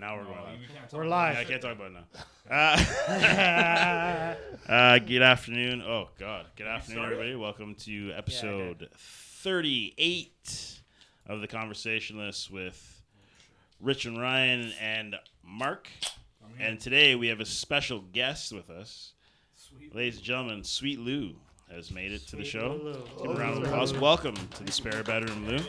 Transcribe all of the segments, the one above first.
now we're going live. We're live. I can't talk about it now. Good afternoon. Oh, God. Good afternoon, everybody. Welcome to episode 38 of The Conversationalist with Rich and Ryan and Mark. And today we have a special guest with us. Ladies and gentlemen, Sweet Lou has made it to the show. Give a round of applause. Welcome to the spare bedroom, Lou.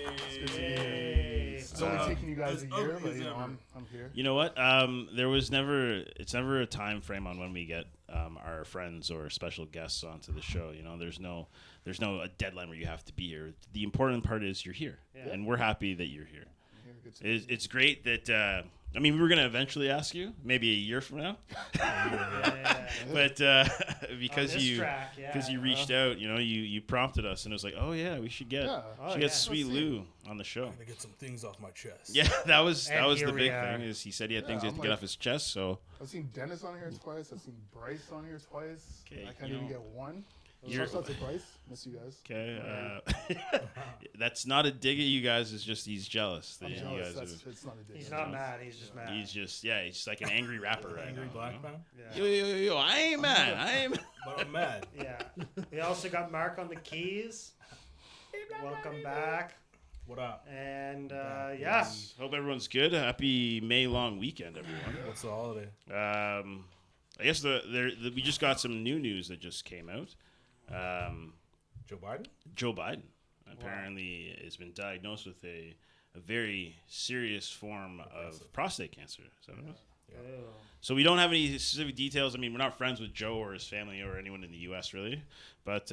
It's only taking you guys a year, but I'm here. You know what? It's never a time frame on when we get our friends or special guests onto the show. You know, there's no a deadline where you have to be here. The important part is you're here, and we're happy that you're here. It's great that. We were gonna eventually ask you, maybe a year from now, but because you reached out, you prompted us, and it was like, oh yeah, we should get Sweet Lou on the show. I'm gonna get some things off my chest. Yeah, that was the big thing. Is he said he had things he had to get off his chest. So I've seen Dennis on here twice. I've seen Bryce on here twice. Okay, I can't even get one. Shout out to Bryce. Miss you guys. Okay, that's not a dig at you guys. It's just he's jealous. I'm jealous. It's not a dig. He's not mad. He's just mad. He's just like an angry rapper right Angry now. black man. Yeah. Yo! I ain't mad. But I'm mad. Yeah. We also got Mark on the keys. Welcome back. What up? And Hope everyone's good. Happy May long weekend, everyone. What's the holiday? I guess we just got some new news that just came out. Joe Biden apparently has been diagnosed with a very serious form of prostate cancer. So, so we don't have any specific details. I mean, we're not friends with Joe or his family or anyone in the U.S. really, but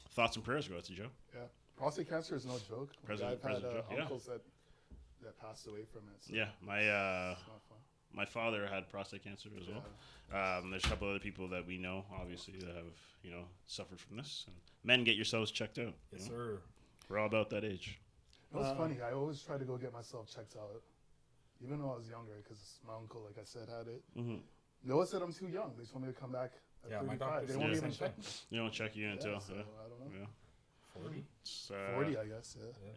thoughts and prayers go out to Joe. Yeah, prostate cancer is no joke. I've had uncles that passed away from it. So yeah, my father had prostate cancer as well. There's a couple other people that we know, obviously, that have suffered from this. And men, get yourselves checked out. Yes, sir. We're all about that age. It was funny. I always try to go get myself checked out, even though I was younger, because my uncle, like I said, had it. Mm-hmm. Noah said I'm too young. They told me to come back at 35. They won't even check me. They don't check you until so, I don't know. 40. 40, I guess. Yeah.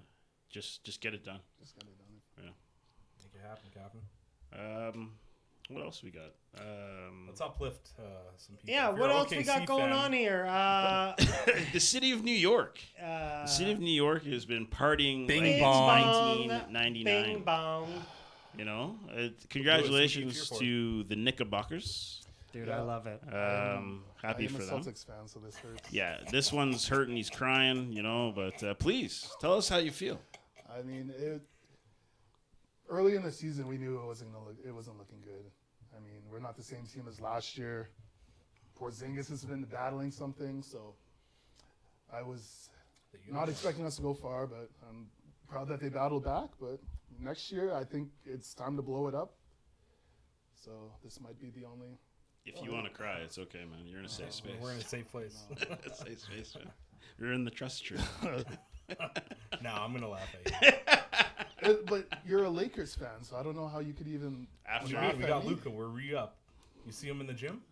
Just get it done. Just get it done. Yeah. Make it happen, Captain. What else we got? Let's uplift some people. Yeah, what else we got going on here? The city of New York. The city of New York has been partying Bing like bong. 1999. Bing bong. Congratulations to the Knickerbockers. Dude, I love it. Happy for them. I'm a Celtics fan, so this hurts. Yeah, this one's hurting. He's crying, but please tell us how you feel. I mean, early in the season, we knew it wasn't looking good. I mean, we're not the same team as last year. Porzingis has been battling something, so I was not expecting us to go far, but I'm proud that they battled back. But next year, I think it's time to blow it up. So this might be the only. If you want to cry, it's okay, man. You're in a safe space. We're in a safe place. Safe space, man. You're in the trust tree. No, I'm gonna laugh at you. But you're a Lakers fan, so I don't know how you could even. After we got Luka, we're re-up. You see him in the gym?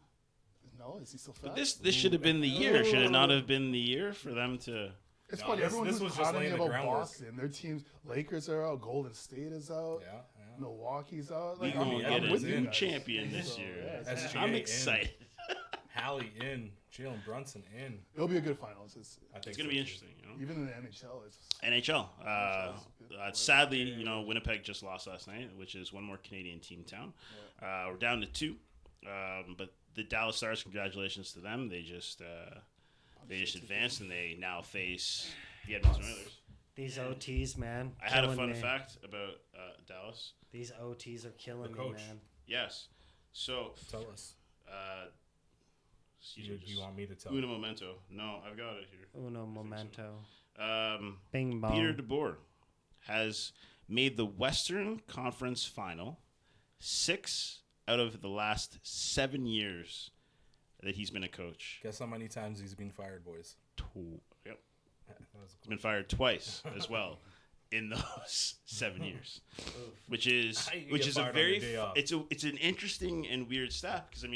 No, is he still fat? But this should have been the year. Should it not have been the year for them to? It's funny. Everyone was talking about Boston. Their teams, Lakers are out. Golden State is out. Yeah. Milwaukee's out. We're going to get a new champion this year. I'm excited. Hallie in. Jalen Brunson in. It'll be a good finals. It's going to be interesting. Even in the NHL. NHL. Sadly, Winnipeg just lost last night, which is one more Canadian team in town. We're down to 2. But the Dallas Stars, congratulations to them. They just advanced, and they now face the Edmonton Oilers. These OTs, man. I had a fun fact about Dallas. These OTs are killing me, man. Yes. So tell us. Do you want me to tell? Uno momento. No, I've got it here. Uno momento. Bing bong. Peter DeBoer has made the Western Conference Final 6 out of the last 7 years that he's been a coach. Guess how many times he's been fired, boys? 2. Yep. He's been fired twice as well in those 7 years, which is a very it's an interesting and weird stat because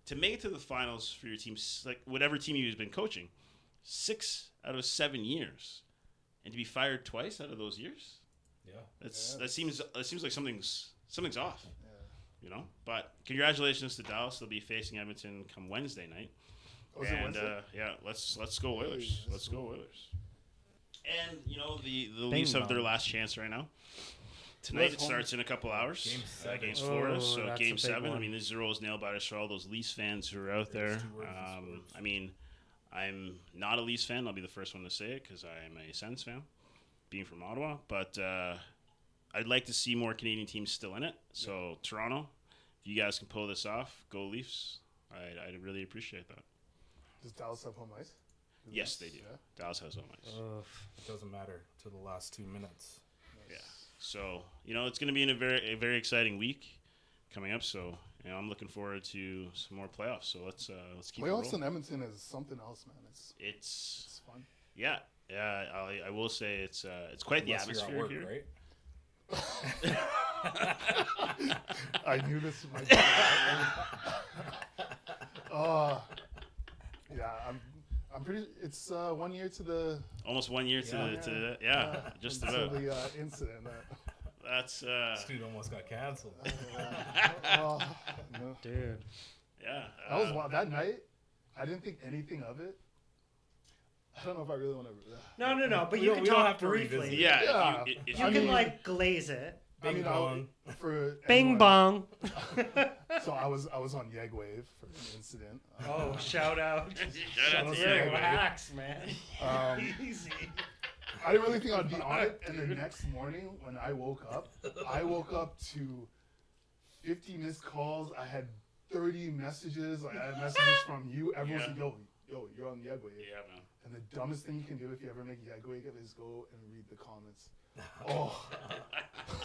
to make it to the finals for your team, like whatever team you've been coaching, 6 out of 7 years, and to be fired twice out of those years, that seems like something's off. you know. But congratulations to Dallas. They'll be facing Edmonton come Wednesday night. Oh, is it And Wednesday? yeah, let's go Oilers. Hey, Let's go Oilers. And you know the Bing Leafs have their bong. last chance right now. Tonight it home? starts in a couple hours Game 7. against Florida. Oh, So that's a game big 7. I one. mean, this is always nail biters for all those Leafs fans who are out there. There's 2 words in sports. I mean, I'm not a Leafs fan. I'll be the first one to say it because I am a Sens fan, being from Ottawa. But I'd like to see more Canadian teams still in it. So Toronto, if you guys can pull this off, go Leafs. I'd really appreciate that. Does Dallas have home ice? Yes, they do. Yeah. Dallas has home ice. It doesn't matter to the last 2 minutes. Yeah. So, you know, it's going to be in a very exciting week coming up. So, you know, I'm looking forward to some more playoffs. So let's keep it Playoffs rolling. in Edmonton is something else, man. It's It's fun. yeah. I will say it's quite the Unless you're at atmosphere work, here. right? I knew this might. Yeah, I'm pretty. It's 1 year to the Almost 1 year to just until about. the incident. That's This dude almost got canceled. Oh, no. Dude. yeah. That was wild. That night. I didn't think anything of it. I don't know if I really want to. No. But We you don't- can we don't talk have to briefly. revisit Yeah. Yeah. If You I can mean- like glaze it. Bing bong. For Bing anyone- bong. So I was on Yegwave for an incident. Oh, shout out. Shout out to Yeah, you. Relax, man. Easy. I didn't really think I'd be on it. And the next morning when I woke up to 50 missed calls. I had 30 messages. Like, I had messages from you. Everyone's Yeah. like, yo, you're on Yegwave. Yeah, man. And the dumbest thing you can do if you ever make Yegwave is go and read the comments. Oh.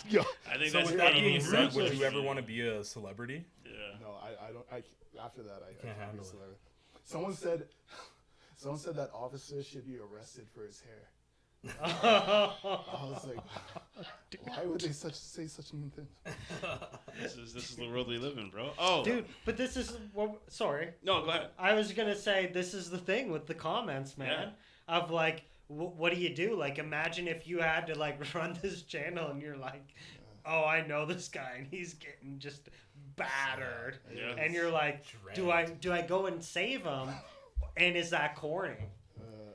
Yo. I think So that's with that the being main said, would reason. you ever want to be a celebrity? Yeah. No, I don't. After that, I can't be handle a it. celebrity. Someone said that officer should be arrested for his hair. I was like, why would they say such mean things? This is the world we live in, bro. Oh, Dude, but this is sorry. No, go ahead. I was gonna say this is the thing with the comments, man. Of like, what do you do? Like, imagine if you had to like run this channel and you're like, oh, I know this guy and he's getting just battered, Yeah. and you're like, do I go and save him? And is that corny?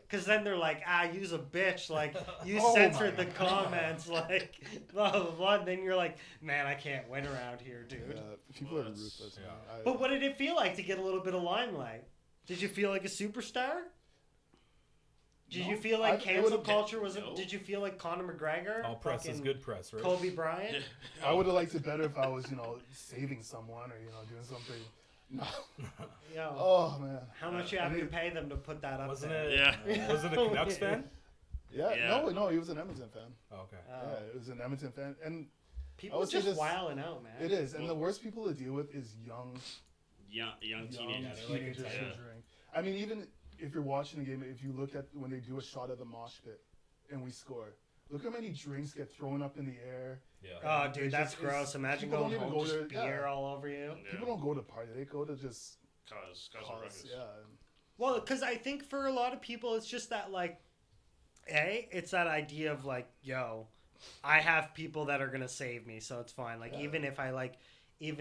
Because then they're like, use a bitch, like, you Oh censored my the comments, like, blah, blah, blah. And then you're like, man, I can't win around here, dude. People are ruthless. Yeah. Man. But what did it feel like to get a little bit of limelight? Did you feel like a superstar? Did you feel like cancel culture was? No. Did you feel like Conor McGregor? All press is fucking good press, right? Kobe Bryant. I would have liked it better if I was, saving someone or doing something. No. Yo, Oh man. how much you have to pay them to put that up Wasn't there? it? Yeah. Was it a Canucks fan? Yeah. Yeah. No. He was an Edmonton fan. Oh, okay. Yeah, it was an Edmonton fan, and People I would say just this- wilding out, man. it is. And the worst people to deal with is young Young teenagers. they're like teenagers who Yeah. drink. I mean, even if you're watching a game, if you look at when they do a shot at the mosh pit and we score, look how many drinks get thrown up in the air. Yeah. Oh, It's dude, that's just- gross. Imagine people going don't even home go just there, beer yeah. all over you. Yeah. People don't go to party; they go to just Cause a cause. ruckus. Yeah. Well, because I think for a lot of people, it's just that, like, it's that idea of, like, yo, I have people that are going to save me, so it's fine. Like, Yeah. even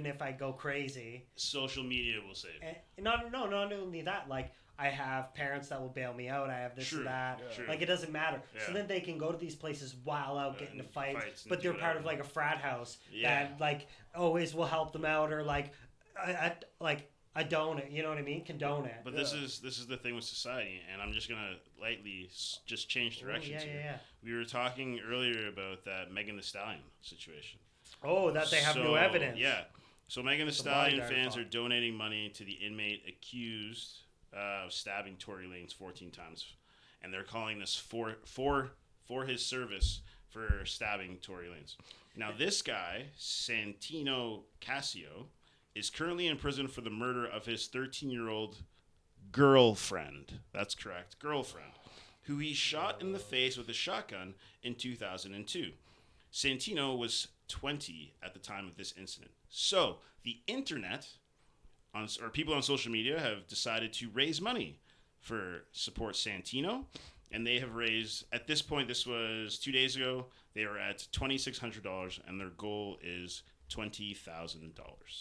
if I go crazy. Social media will save. And not only that, like, I have parents that will bail me out. I have this True, and that. yeah. True. Like, it doesn't matter. So Yeah. then they can go to these places while out getting into And fights, fights and but do they're part of, whatever. like, a frat house Yeah. that, like, always will help them out or, like, a donut. You know what I mean? Condone it. But Yeah. this is the thing with society, and I'm just gonna lightly just change directions here. Yeah. We were talking earlier about that Megan Thee Stallion situation. Oh, that they have new evidence. Yeah. So Megan Thee The Stallion bodyguard fans fought. are donating money to the inmate accused of stabbing Tory Lanez 14 times, and they're calling this for his service for stabbing Tory Lanez. Now this guy, Santino Cassio, is currently in prison for the murder of his 13-year-old girlfriend. That's correct, girlfriend, who he shot in the face with a shotgun in 2002. Santino was 20 at the time of this incident. So the internet, or people on social media, have decided to raise money for support Santino, and they have raised, at this point, this was 2 days ago, they were at $2,600, and their goal is $20,000.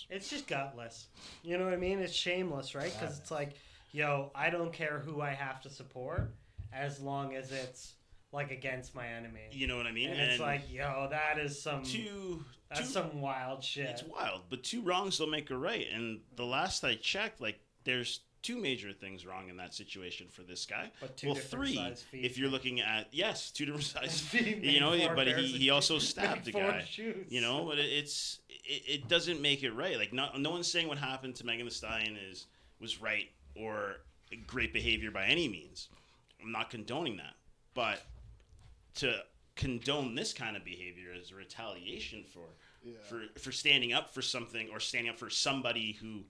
It's just gutless. You know what I mean? It's shameless, right? Because it's like, yo, I don't care who I have to support as long as it's like against my enemy. You know what I mean? And it's like, yo, that is some some wild shit. It's wild, but two wrongs don't make a right. And the last I checked, like, there's two major things wrong in that situation for this guy. But two different size feet. If you're looking at two different size feet. You know, but he also stabbed the guy. Shoes. You know, but it doesn't make it right. Like, no one's saying what happened to Megan Thee Stallion was right or great behavior by any means. I'm not condoning that, but to condone this kind of behavior as a retaliation for standing up for something or standing up for somebody who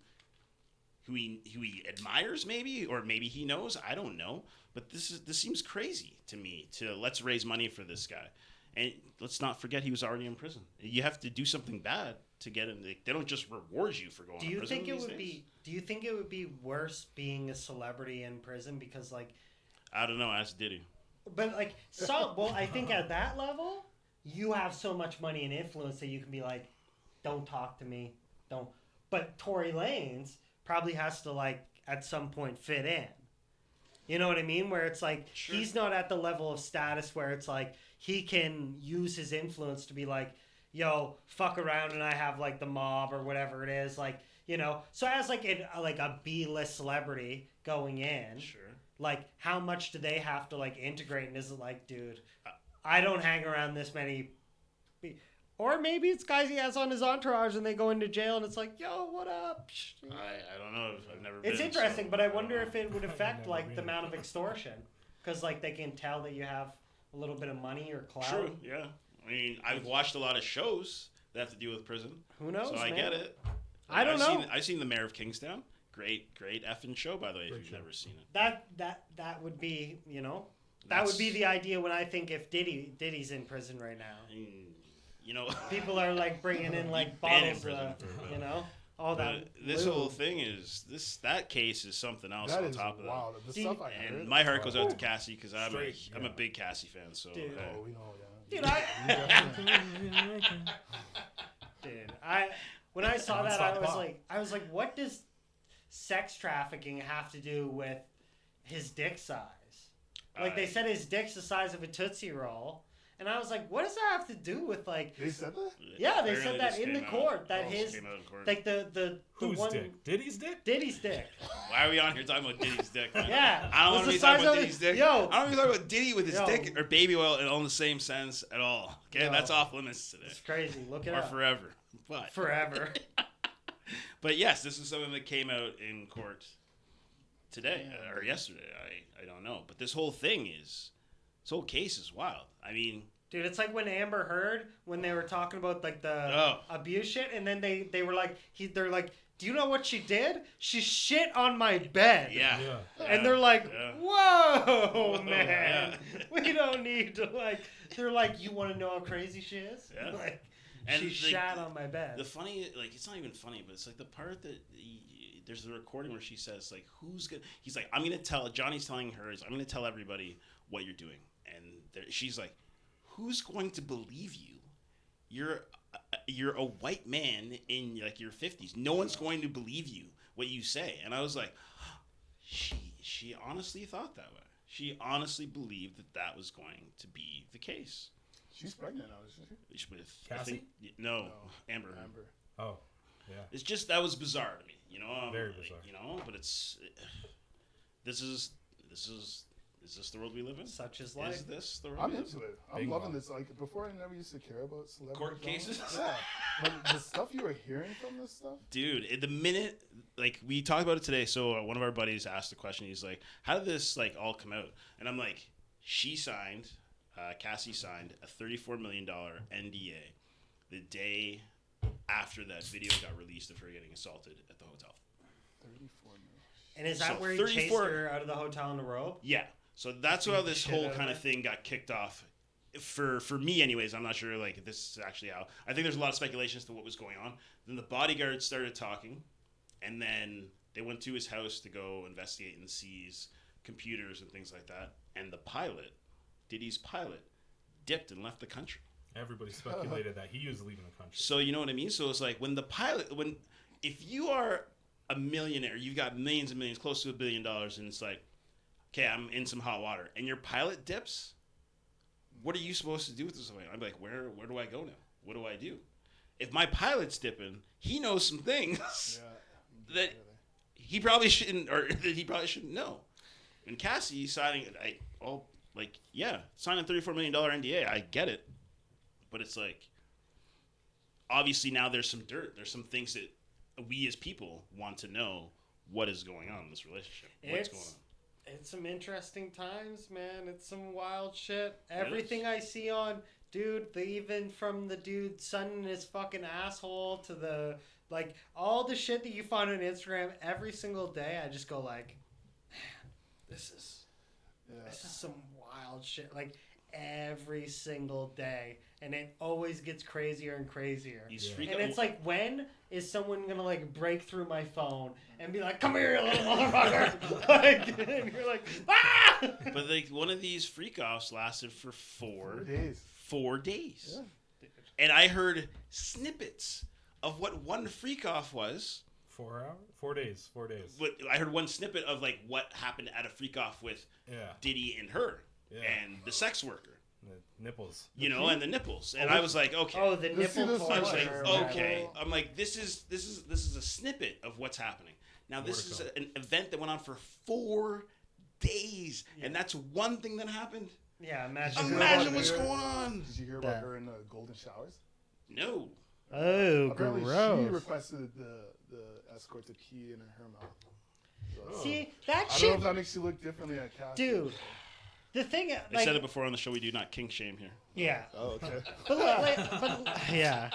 he admires, maybe, or maybe he knows, I don't know, but this seems crazy to me. To let's raise money for this guy, and let's not forget he was already in prison. You have to do something bad to get in. They don't just reward you for going to prison. Do you think it would be worse being a celebrity in prison because, like, I don't know, ask Diddy. But like, I think at that level, you have so much money and influence that you can be like, don't talk to me, don't. But Tory Lanez probably has to, like, at some point fit in. You know what I mean? Where it's like, sure, he's not at the level of status where it's like he can use his influence to be like, yo, fuck around and I have like the mob or whatever it is, like, you know. So as like a B-list celebrity going in, sure, like, how much do they have to, like, integrate? And is it like, dude, I don't hang around this many. Or maybe it's guys he has on his entourage and they go into jail and it's like, yo, what up? I don't know. I've never It's been, interesting, so but I wonder if it would affect, like, the amount of extortion. Because, like, they can tell that you have a little bit of money or clout. True, yeah. I mean, I've watched a lot of shows that have to deal with prison. Who knows, So I get it. I don't know. I've seen The Mayor of Kingstown. Great effing show, by the way, if you've never seen it. That would be, you know, that would be the idea when I think if Diddy's in prison right now. You know, people are like bringing in like bottles, you know, all that. This whole thing is that case is something else on top of that. Wow, the stuff I heard. And my heart goes out to Cassie because I'm a big Cassie fan. So dude, we know, dude, when I saw that, I was like, what does sex trafficking have to do with his dick size? Like, they said his dick's the size of a Tootsie Roll. And I was like, what does that have to do with, like... They said that? Yeah, they said that in the court. That his... Like, the Whose one... dick? Diddy's dick? Diddy's dick. Why are we on here talking about Diddy's dick? Man? Yeah. I don't want to be talking about Diddy's dick. I don't want to be talking about Diddy with his dick or baby oil in all the same sense at all. Okay? That's off limits today. It's crazy. Look it up. Or forever. But. Forever. But yes, this is something that came out in court today or yesterday. I don't know. But this whole case is wild. I mean, dude, it's like when Amber Heard, when they were talking about like the abuse shit, and then they were like, they're like, do you know what she did? She shit on my bed. Yeah. And they're like, whoa, man, we don't need to like. They're like, you want to know how crazy she is? Yeah. Like, and she shat on my bed. The funny, like, it's not even funny, but it's like the part that there's the recording where she says, like, he's like, I'm gonna tell. Johnny's telling her, I'm gonna tell everybody what you're doing. And she's like, who's going to believe you? You're a white man in like your 50s. No one's going to believe you what you say. And I was like, she honestly thought that way. She honestly believed that was going to be the case. She's pregnant now, isn't she? With Cassie? No, Amber. Oh, yeah. It's just that was bizarre to me. You know, very bizarre. You know, but this is this the world we live in? Such is life. Is this the world? I'm into it. I'm loving this. Like, before, I never used to care about celebrity court cases. Yeah, but the stuff you were hearing from this stuff, dude. The minute, like, we talked about it today. So one of our buddies asked the question. He's like, "How did this like all come out?" And I'm like, Cassie signed a $34 million NDA the day after that video got released of her getting assaulted at the hotel. 34 million. And is that where he chased her out of the hotel in a robe? Yeah. So that's how this whole kind of thing got kicked off. For me, anyways, I'm not sure, like, if this is actually how. I think there's a lot of speculation as to what was going on. Then the bodyguards started talking, and then they went to his house to go investigate and seize computers and things like that. And the pilot, Diddy's pilot, dipped and left the country. Everybody speculated that he was leaving the country. So you know what I mean? So it's like if you are a millionaire, you've got millions and millions, close to $1 billion, and it's like, okay, I'm in some hot water, and your pilot dips. What are you supposed to do with this? I'm like, where do I go now? What do I do? If my pilot's dipping, he knows some things that he probably shouldn't, or that he probably shouldn't know. And Cassie signing, signing a $34 million NDA, I get it. But it's like, obviously now there's some dirt. There's some things that we as people want to know what is going on in this relationship. What's going on? It's some interesting times, man. It's some wild shit. Everything I see on, dude, even from the dude sunning his fucking asshole to the, like, all the shit that you find on Instagram every single day, I just go like, man, this is some wild shit. Like, every single day. And it always gets crazier and crazier. And it's like, when is someone going to, like, break through my phone and be like, come here, you little motherfucker. Like, and you're like, ah! But, like, one of these freak-offs lasted for 4 days. 4 days. Yeah. And I heard snippets of what one freak-off was. 4 hours? 4 days. 4 days. But I heard one snippet of, like, what happened at a freak-off with Diddy and her and the sex worker. The nipples. You know, and the nipples. And I was like, okay. Oh, the nipple I was like, okay. I'm like, this is a snippet of what's happening. Now, this is an event that went on for 4 days. And that's one thing that happened. Yeah, imagine what's going on. Did you hear about her in the golden showers? No. Oh, apparently gross. She requested the escort to pee in her mouth. So, see, that shit. I don't know if that makes you look differently at Cassie. Dude. The thing, like, I said it before on the show. We do not kink shame here. Yeah. Oh, okay. but yeah.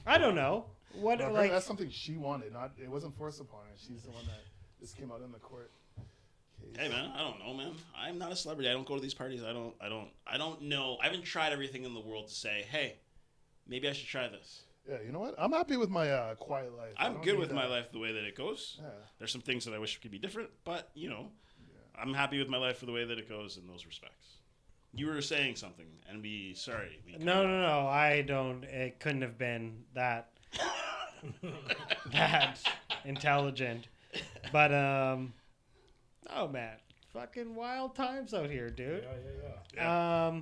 I don't know what like. That's something she wanted. It wasn't forced upon her. She's the one that this came out in the court case. Hey man, I don't know, man. I'm not a celebrity. I don't go to these parties. I don't know. I haven't tried everything in the world to say, hey, maybe I should try this. Yeah, you know what? I'm happy with my quiet life. I'm good with my life the way that it goes. Yeah. There's some things that I wish could be different, but you know. I'm happy with my life for the way that it goes in those respects. You were saying something, and sorry. No. I don't. It couldn't have been that that intelligent. But oh man, fucking wild times out here, dude. Yeah.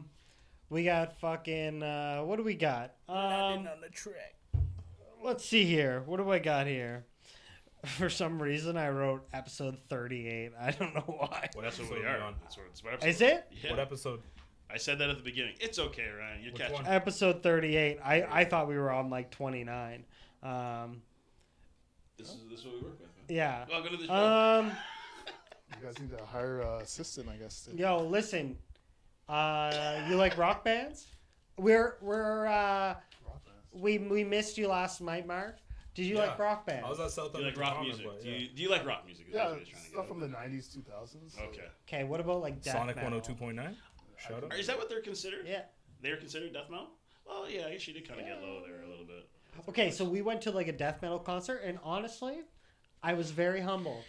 We got fucking. What do we got? On the track. Let's see here. What do I got here? For some reason, I wrote episode 38. I don't know why. What episode are we on? That's what episode. Is it? Yeah. What episode? I said that at the beginning. It's okay, Ryan. You're catching. Episode 38. I thought we were on like 29. This is what we work with. Man. Yeah. Welcome to the show. You guys need to hire an assistant, I guess. Yo, listen. You like rock bands? We missed you last night, Mark. Did you like rock bands? I was at South. Do you like rock music? Do you like rock music? Yeah, stuff from the 90s, 2000s. So. Okay, what about like death Sonic metal? 102.9? Shoutouts? Is that what they're considered? Yeah. They're considered death metal? Well, yeah, I guess you did kind of get low there a little bit. Okay, so we went to like a death metal concert, and honestly, I was very humbled.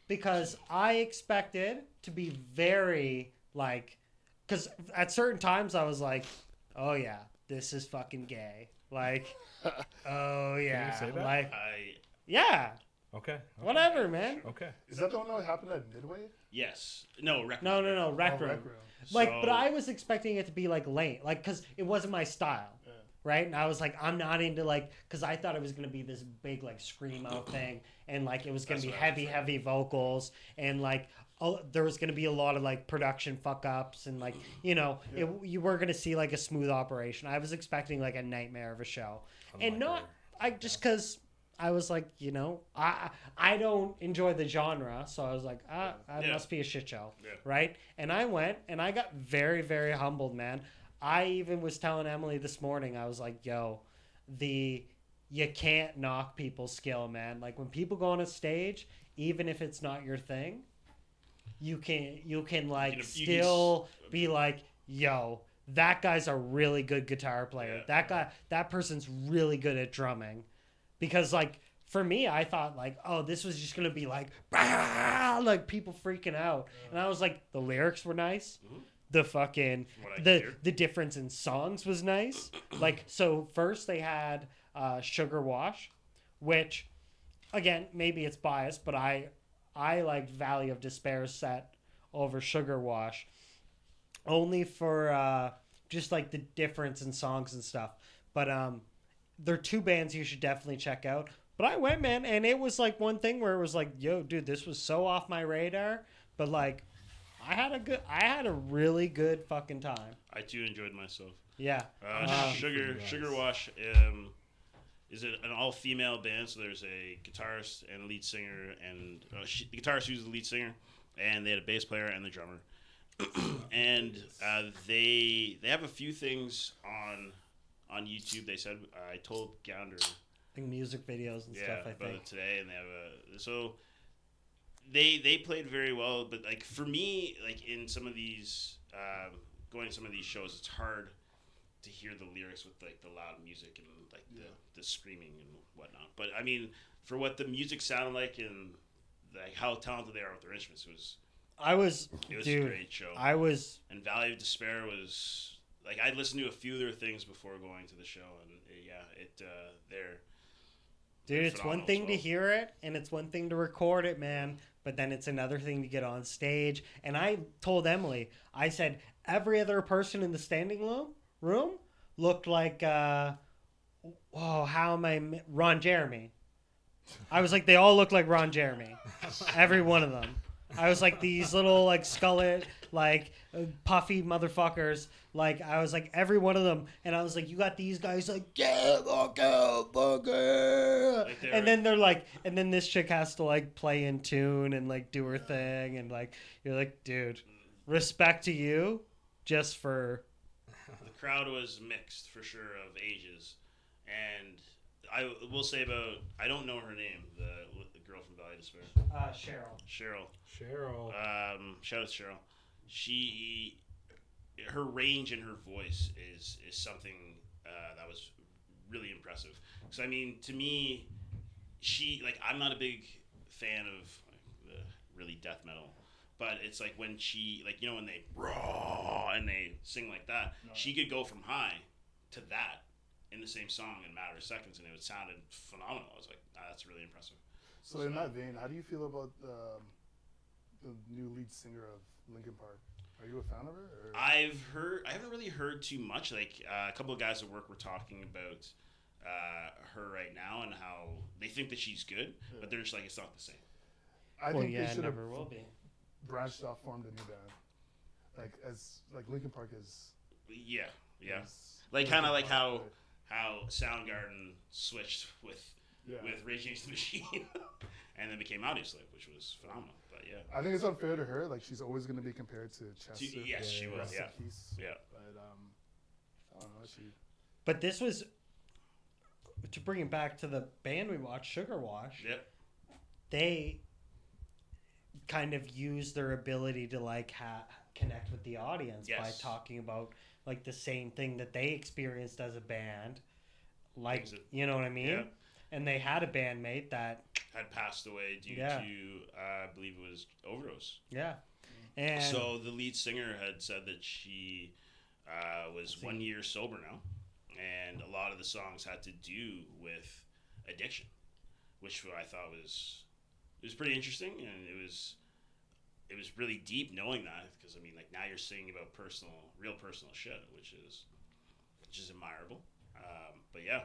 Because I expected to be very, like... Because at certain times I was like, oh yeah, this is fucking gay. Like, oh yeah. Can you say that? Like, yeah. Okay. Whatever, man. Okay. Is that the one that happened at Midway? Yes. No, Rec No, Rec Room. Like, So- but I was expecting it to be like late, like, because it wasn't my style. Yeah. Right? And I was like, I'm not into like, because I thought it was going to be this big like screamo thing, and like it was going to be heavy vocals, and like there was going to be a lot of like production fuck ups, and like, you know, you were going to see like a smooth operation. I was expecting like a nightmare of a show. And not, because I was like, you know, I don't enjoy the genre, so I was like, it must be a shit show, right? And I went, and I got very, very humbled, man. I even was telling Emily this morning, I was like, yo, you can't knock people's skill, man. Like, when people go on a stage, even if it's not your thing, you can like still be like, yo, that guy's a really good guitar player. That person's really good at drumming. Because, like, for me, I thought, like, oh, this was just going to be, like, bah! Like, people freaking out. And I was like, the lyrics were nice. the fucking From what I hear. the difference in songs was nice. Like, so first they had Sugarwash, which again, maybe it's biased, but I like Valley of Despair's set over Sugarwash only for just like the difference in songs and stuff. But they're two bands you should definitely check out. But I went, man, and it was like one thing where it was like, yo, dude, this was so off my radar, but like I had a really good fucking time. I too enjoyed myself. Yeah. Sugarwash is it an all-female band, so there's a guitarist and a lead singer, and the guitarist who's the lead singer, and they had a bass player and the drummer. And they have a few things on YouTube. They said, I told Gounder, Like music videos and stuff, I about think. it today, and they have so they played very well. But like for me, like in some of these going to some of these shows, it's hard to hear the lyrics with like the loud music and like the screaming and whatnot. But I mean, for what the music sounded like and like how talented they are with their instruments, it was Dude, a great show. And Valley of Despair was like I'd listened to a few of their things before going to the show, and they're it's one phenomenal thing as to well. hear it, and it's one thing to record it, man. But then it's another thing to get on stage. And I told Emily, I said every other person in the standing room looked like Ron Jeremy. I was like, they all look like Ron Jeremy, every one of them. I was like, these little like skullet, like puffy motherfuckers. Like I was like every one of them, and I was like, you got these guys like, yeah, fucker. Like And then they're like, and then this chick has to like play in tune and like do her thing, and like you're like, dude, respect to you, just for. The crowd was mixed for sure of ages, and I will say about I don't know her name, the girl from Valley of Despair. Cheryl. Cheryl. Shout out to Cheryl. Her range in her voice is something that was really impressive. Because I mean, to me, I'm not a big fan of the really death metal, but it's like when she when they raw and they sing like that, she could go from high to that in the same song in a matter of seconds, and it sounded phenomenal. I was like, that's really impressive. So in that vein, how do you feel about the new lead singer of Linkin Park? Are you a fan of her? Or? I haven't really heard too much. Like a couple of guys at work were talking about her right now and how they think that she's good, but they're just like, it's not the same. I think they should have never will be. branched off, formed a new band, like Linkin Park is. Yeah. is Like kind of like Park, how Soundgarden switched with right? Rage Against the Machine, and then became Audioslave, which was phenomenal. But yeah, I think it's unfair to her. Like she's always going to be compared to Chester. yes, she was. Rest in Yeah, peace. yeah. But I don't know. But this was to bring it back to the band we watched, Sugarwash. Yep. They kind of use their ability to like connect with the audience by talking about like the same thing that they experienced as a band, like you know what I mean. Yeah. And they had a bandmate that had passed away due to I believe it was overdose. Yeah. And so the lead singer had said that she was 1 year sober now, and a lot of the songs had to do with addiction, which I thought was pretty interesting, and it was really deep knowing that, because I mean, like, now you're singing about real personal shit, which is admirable. But yeah,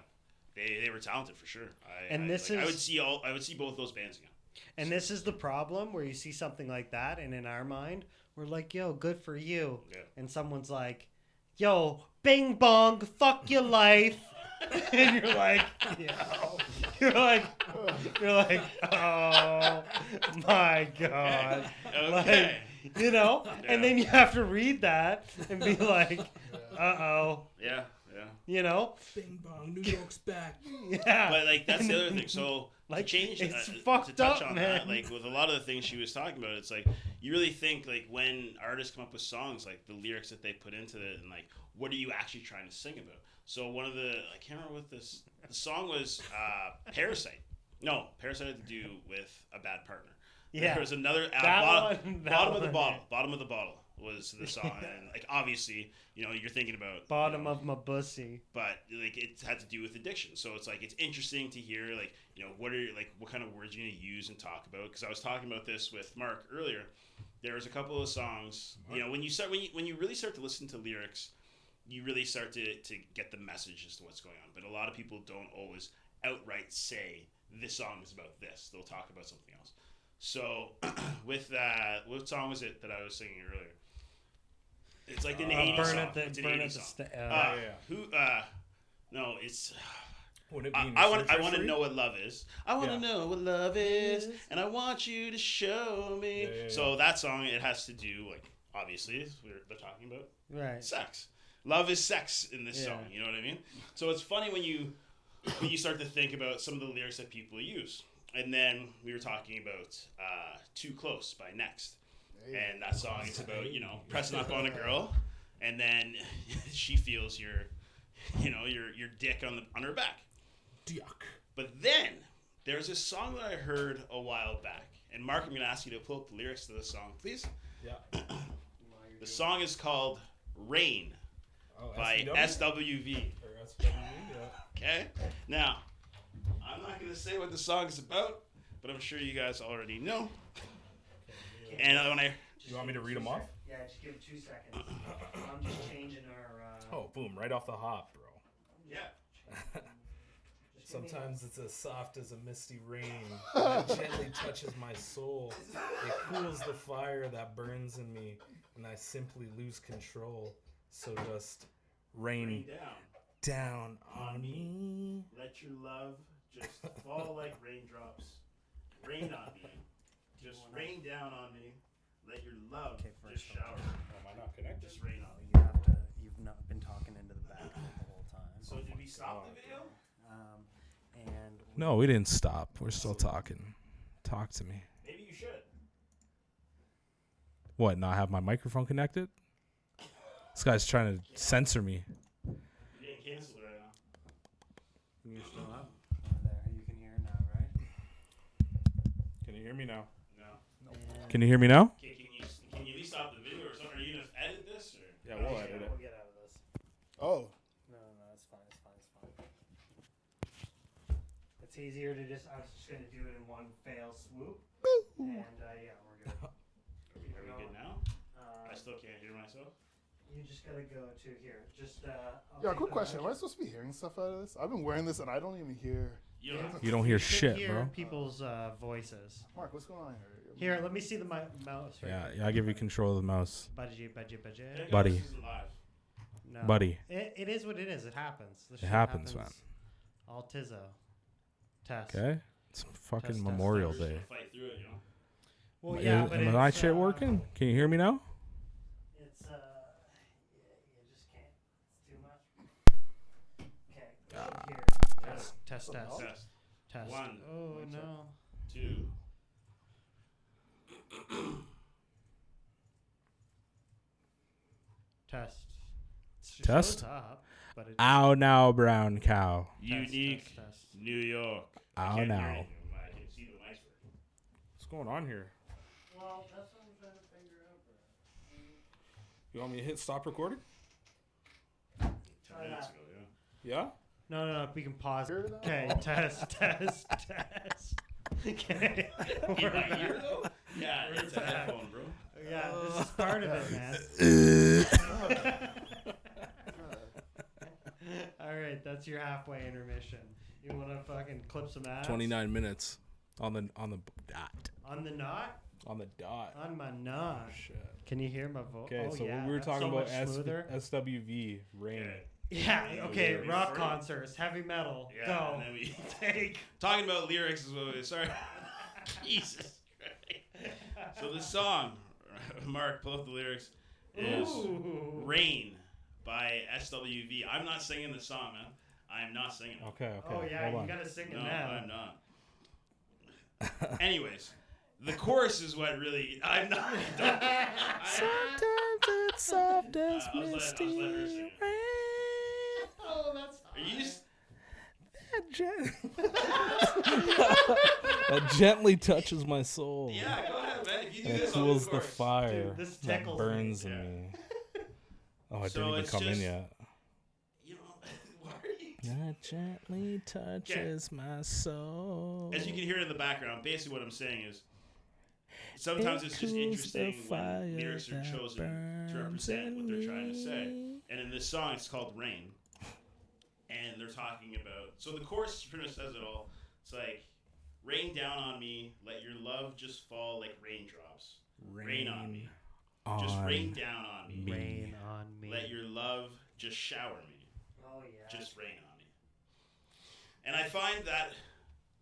they were talented for sure. I would see both those bands again. And this is the problem where you see something like that, and in our mind, we're like, yo, good for you. Yeah. And someone's like, yo, bing bong, fuck your life. And you're like, yo. You're like, oh my God. Okay. Like, you know? Yeah. And then you have to read that and be like, uh-oh. Yeah. You know? Bing bong, New York's back. Yeah. But like that's the other thing. So like, to change, it's to fucked touch up, on man. that, like with a lot of the things she was talking about, it's like you really think like when artists come up with songs, like the lyrics that they put into it, and like what are you actually trying to sing about? So one of the I can't remember what the song was. Parasite. No, Parasite had to do with a bad partner. Yeah. There was another That bottom of the one. bottle. Bottom of the bottle was the song, and like obviously, you're thinking about Bottom of my pussy. but like it had to do with addiction. So it's like it's interesting to hear like what kind of words you're gonna use and talk about. Because I was talking about this with Mark earlier. There was a couple of songs. When you really start to listen to lyrics, you really start to get the message as to what's going on. But a lot of people don't always outright say this song is about this. They'll talk about something else. So with that, what song was it that I was singing earlier? It's like an 80s song. It's an 80s song. No, it's... Would it be I want to know what love is. I want to know what love is, and I want you to show me. So that song, it has to do, like, obviously, they're talking about sex. Love is sex in this song, you know what I mean? So it's funny when you start to think about some of the lyrics that people use. And then we were talking about Too Close by Next. And that song is about, pressing up on a girl, and then she feels your dick on her back. Yuck. But then there's a song that I heard a while back, and Mark, I'm going to ask you to pull up the lyrics to the song, please. Yeah. The song is called Rain by SWV. Or SWV, yeah. Okay? Now, I'm not going to say what the song is about, but I'm sure you guys already know. And You want me to read them off? Yeah, just give it 2 seconds. I'm just changing our... Oh, boom, right off the hop, bro. Yeah. Sometimes it's as soft as a misty rain that gently touches my soul. It cools the fire that burns in me, and I simply lose control. So just rain down on me. Let your love just fall like raindrops. Rain on me. Just rain down on me. Let your love just shower. Am I not connected? Just rain on me. You've not been talking into the back the whole time. So did we stop the video? No, we didn't stop. We're still talking. Talk to me. Maybe you should. What, not have my microphone connected? This guy's trying to censor me. You didn't cancel it right now. You're still up? There, you can hear now, right? Can you hear me now? No. Can you hear me now? Can you at least stop the video or something? Are you going to edit this? Or? Yeah, we'll edit it. We'll get out of this. Oh. No, it's fine. It's easier to I was just going to do it in one fail swoop. And, yeah, we're good. Are we good now? I still can't hear myself. You just got to go to here. Just, Yeah, quick question. Am I supposed to be hearing stuff out of this? I've been wearing this and I don't even hear. You don't hear You should shit, hear bro. people's voices. Mark, what's going on here? Here, let me see the mouse. Right Yeah, here. I give you control of the mouse. Budget. Buddy. This isn't live. No. Buddy. It is what it is. It happens. This It shit happens, man. All Tizzo. Test. Okay? It's fucking Test, Memorial We're just Day. gonna fight through it, Well, yeah, but Am my it's, shit working? Can you hear me now? It's you just can't. It's too much. Okay. Here. Test. Test. 1. Oh no. 2. Test. It Test? shows up, but it Ow now, brown cow. Unique test. New York. Ow I can't now. hear you. I can see the mics working. What's going on here? Well, that's what I'm trying to figure out. You want me to hit stop recording? 10 minutes ago, yeah. Yeah? No. We can pause. Okay. Test. Okay. In my ear, though? Yeah, it's a headphone, bro. Yeah, this is part of it, man. All right, that's your halfway intermission. You want to fucking clip some ads? 29 minutes on the dot. On the knot? On the dot. On my knot. Shit. Can you hear my voice? Okay, oh, so yeah, we were that's talking so about much smoother. SWV, Rain. Yeah, okay, Yeah, rock we- concerts, heavy metal. Yeah, Go. and then we Take. talking about lyrics as well. Sorry. Jesus Christ. So the song, Mark, pull up the lyrics, is Ooh. Rain by SWV. I'm not singing the song, man. I am not singing it. Okay. Oh, yeah, Hold you on. gotta sing it No, now. I'm not. Anyways, the chorus is what really. I'm not. Sometimes it's soft as I was misty letting her sing it. rain. Oh, that's. Are you just. That gently touches my soul. Yeah, go ahead, man. If you do And it this, I'll do cools the the chorus. fire Dude, this that tickles burns me. in Yeah. me. Oh, it So didn't even it's come in just- yet. You know, why are you? That gently touches my soul. As you can hear in the background, basically what I'm saying is, sometimes it's just cools interesting the when fire lyrics are that chosen to represent what they're trying to say. And in this song, it's called Rain. And they're talking about... So the chorus pretty much says it all. It's like, rain down on me, let your love just fall like raindrops. Rain on me. Just rain down on me. Rain on me. Let your love just shower me. Oh yeah. Just rain on me. And I find that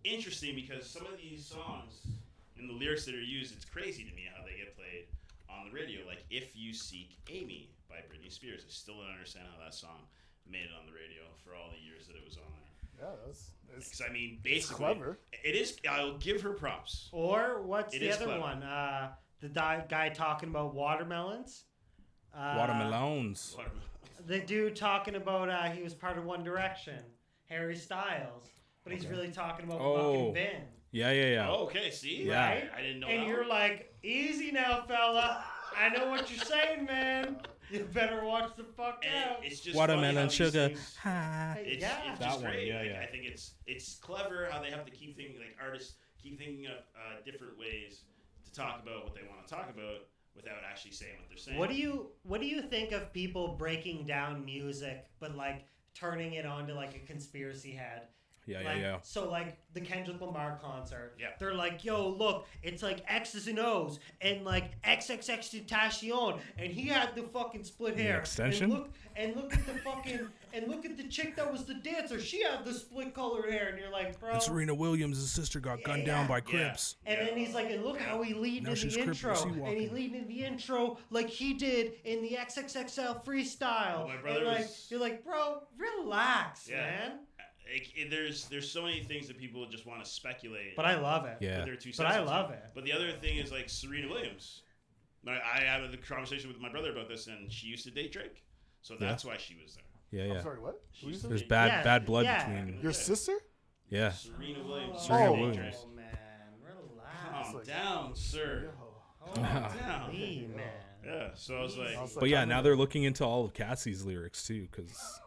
interesting because some of these songs and the lyrics that are used, it's crazy to me how they get played on the radio. Like If You Seek Amy by Britney Spears. I still don't understand how that song made it on the radio for all the years that it was on there. Yeah, it's Because I mean, basically, clever. It is. I'll give her props. Or what's It the is other clever. one? The guy talking about watermelons. Watermelons. The dude talking about he was part of One Direction, Harry Styles, but he's really talking about fucking Ben. Yeah. Oh, okay. See, Yeah. Right? I didn't know. And that you're one. like, easy now, fella. I know what you're saying, man. You better watch the fuck And out. it's just funny how Watermelon these sugar. things- Ha. It's, Yeah. it's That just one, great. yeah, Like, yeah. I think it's clever how they have to keep thinking, like artists keep thinking of different ways to talk about what they want to talk about without actually saying what they're saying. What do you think of people breaking down music but like turning it onto like a conspiracy head? Yeah. So like the Kendrick Lamar concert, Yeah. they're like, yo, look, it's like X's and O's and like XXXTentacion, and he had the fucking split The hair. extension? And look at the fucking and look at the chick that was the dancer. She had the split colored hair, and you're like, bro. And Serena Williams' sister got gunned down by Crips. And then he's like, and look how he leading Now in she's the crippled, intro. she And he walking. leading in the intro like he did in the XXXL freestyle. My brother and like, was- you're like, bro, relax, Yeah. man. There's so many things that people just want to speculate. But I love it. Yeah. with their two But I cents into. love it. But the other thing is like Serena Williams. I had a conversation with my brother about this, and she used to date Drake, so that's why she was there. Yeah. I'm sorry, what? Who you said? There's bad blood yeah. between. Your sister? Yeah. Serena Williams. Serena dated Williams. Drake. Oh, man. Relax. Calm like- down, sir. Oh, down. me, man. Yeah. So I was like, I was But like, yeah, I'm now in- they're looking into all of Cassie's lyrics too, because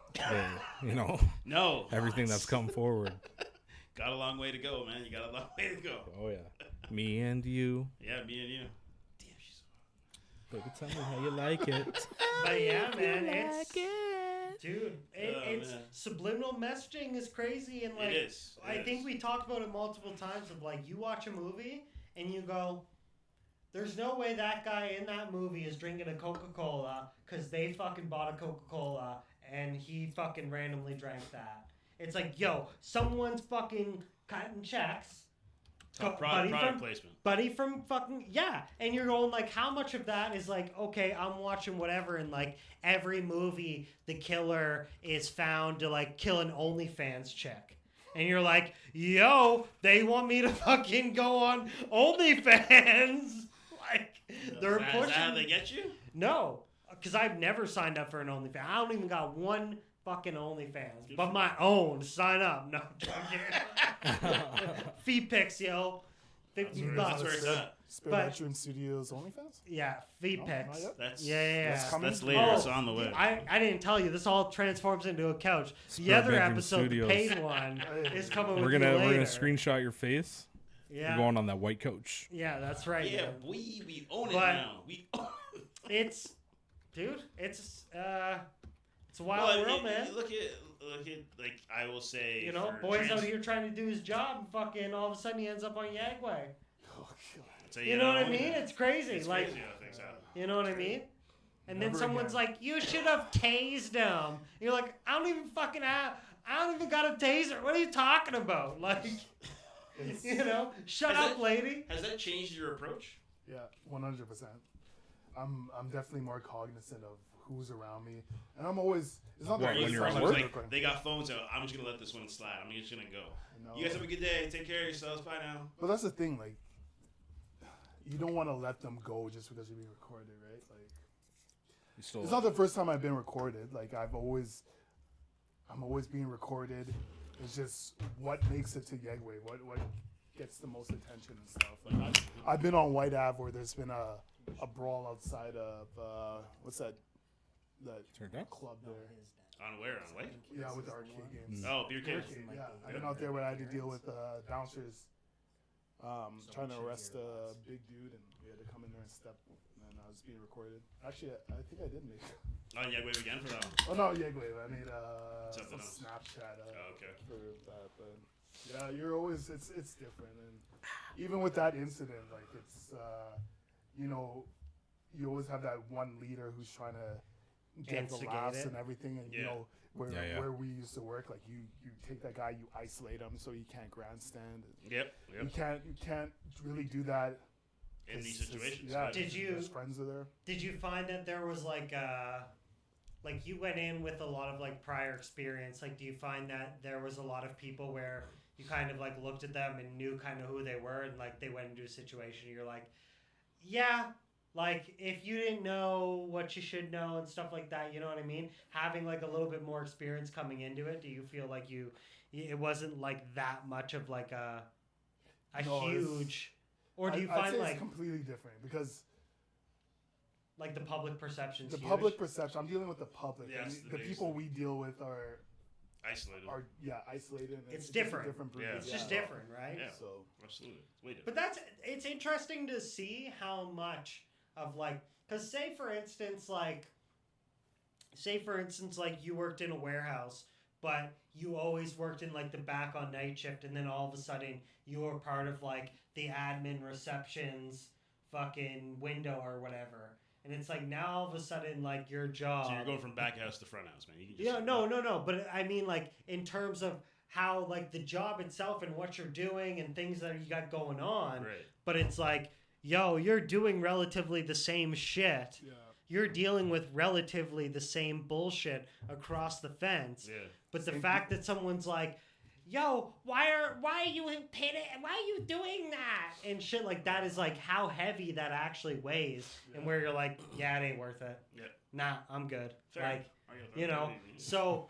no. everything that's come forward. Got a long way to go, man. You got a long way to go. Oh yeah. Me and you. Yeah, me and you. Damn, she's so Baby, tell me how you like it. But yeah, man, it's dude, Oh, it's man. subliminal messaging is crazy, and like It is. I think we talked about it multiple times. Of like, you watch a movie and you go, "There's no way that guy in that movie is drinking a Coca-Cola because they fucking bought a Coca-Cola and he fucking randomly drank that." It's like, yo, someone's fucking cutting checks. product placement. Buddy from fucking yeah, and you're going like, how much of that is like, okay, I'm watching whatever, and like every movie, the killer is found to like kill an OnlyFans chick, and you're like, yo, they want me to fucking go on OnlyFans, like they're Is that pushing. how they get you? No, because I've never signed up for an OnlyFans. I don't even got one fucking OnlyFans, Good but for my own. Sign up. No, joking. Fee pics, yo. 50 That's bucks. where it's at. Spare but- Bedroom Studios OnlyFans? Yeah, fee No, pics. not yet? That's Yeah. That's coming? That's later. Oh, It's on the way. I didn't tell you. This all transforms into a couch. The Spare other Bedroom episode, Studios. the paid one, is coming We're with gonna you we're later. gonna screenshot your face. Yeah, You're going on that white coach. yeah, that's right. Yeah, man. we own it But- now. We own It's, dude, it's a Well, wild world, man. Look at like I will say. You know, for boy's trans- out here trying to do his job, and fucking all of a sudden he ends up on Yagway. Oh, God. So, You know what I mean? yeah. It's crazy. It's like, crazy how things happen. you know what I mean? And then Never someone's again. like, "You should have tased him." You're like, "I don't even fucking have. I don't even got a taser. What are you talking about?" Like, It's- you know, shut Has up, that- lady. Has that changed your approach? Yeah, 100%. I'm definitely more cognizant of who's around me, and I'm always. It's not What, that when you're it's at not work? work. They got phones out. I'm just gonna let this one slide. I'm just gonna go. No. You guys have a good day. Take care of yourselves. Bye now. But that's the thing, like, you don't want to let them go just because you're being recorded, right? Like, You still it's not the first time I've been recorded. Like, I'm always being recorded. It's just what makes it to Yegway. What gets the most attention and stuff. Like I've been on White Ave where there's been a brawl outside of what's that club there? On where? On Lake? Yeah, with the arcade games. Oh, beer cave. Yeah, I've been out there where I had to deal with bouncers trying to arrest a big dude, and we had to come in there and step, and I was being recorded. Actually, I think I did make it. Oh, yeah, wave again for that one. Oh no, yeah, wait, I made Something some else. Snapchat okay. for that, but yeah, you're always it's different, and even with that incident, like it's you know, you always have that one leader who's trying to get the Instigate laughs it. and everything, and you Yeah. know where we used to work, like you take that guy, you isolate him so he can't grandstand. Yep. You can't really do that In these 'cause situations. Yeah, Did you- his friends are there? Did you find that there was like you went in with a lot of like prior experience? Like, do you find that there was a lot of people where you kind of like looked at them and knew kind of who they were, and like they went into a situation, you're like, yeah, like if you didn't know what you should know and stuff like that, you know what I mean? Having like a little bit more experience coming into it, do you feel like it wasn't like that much of like a No, huge, or do you I'd find say like it's completely different because like the public perception's the huge? public perception. I'm dealing with the public. Yeah, and it's the the base. people we deal with are Isolated. isolated. And It's just a different. different breed. Yeah. It's just different, right? Yeah. So Absolutely. It's way different. But it's interesting to see how much of like, because say for instance like you worked in a warehouse, but you always worked in like the back on night shift, and then all of a sudden you were part of like the admin reception's fucking window or whatever. And it's like now all of a sudden like your job. So you're going from back house to front house, man. You can just Yeah, no. But I mean, like, in terms of how, like, the job itself and what you're doing and things that you got going on. Right. But it's like, yo, you're doing relatively the same shit. yeah. You're dealing with relatively the same bullshit across the fence. Yeah. But the fact that someone's like, yo, why are you doing that? And shit like that is like how heavy that actually weighs, and where you're like, yeah, it ain't worth it. Yeah. Nah, I'm good. Fair. Like, I get you that. know, so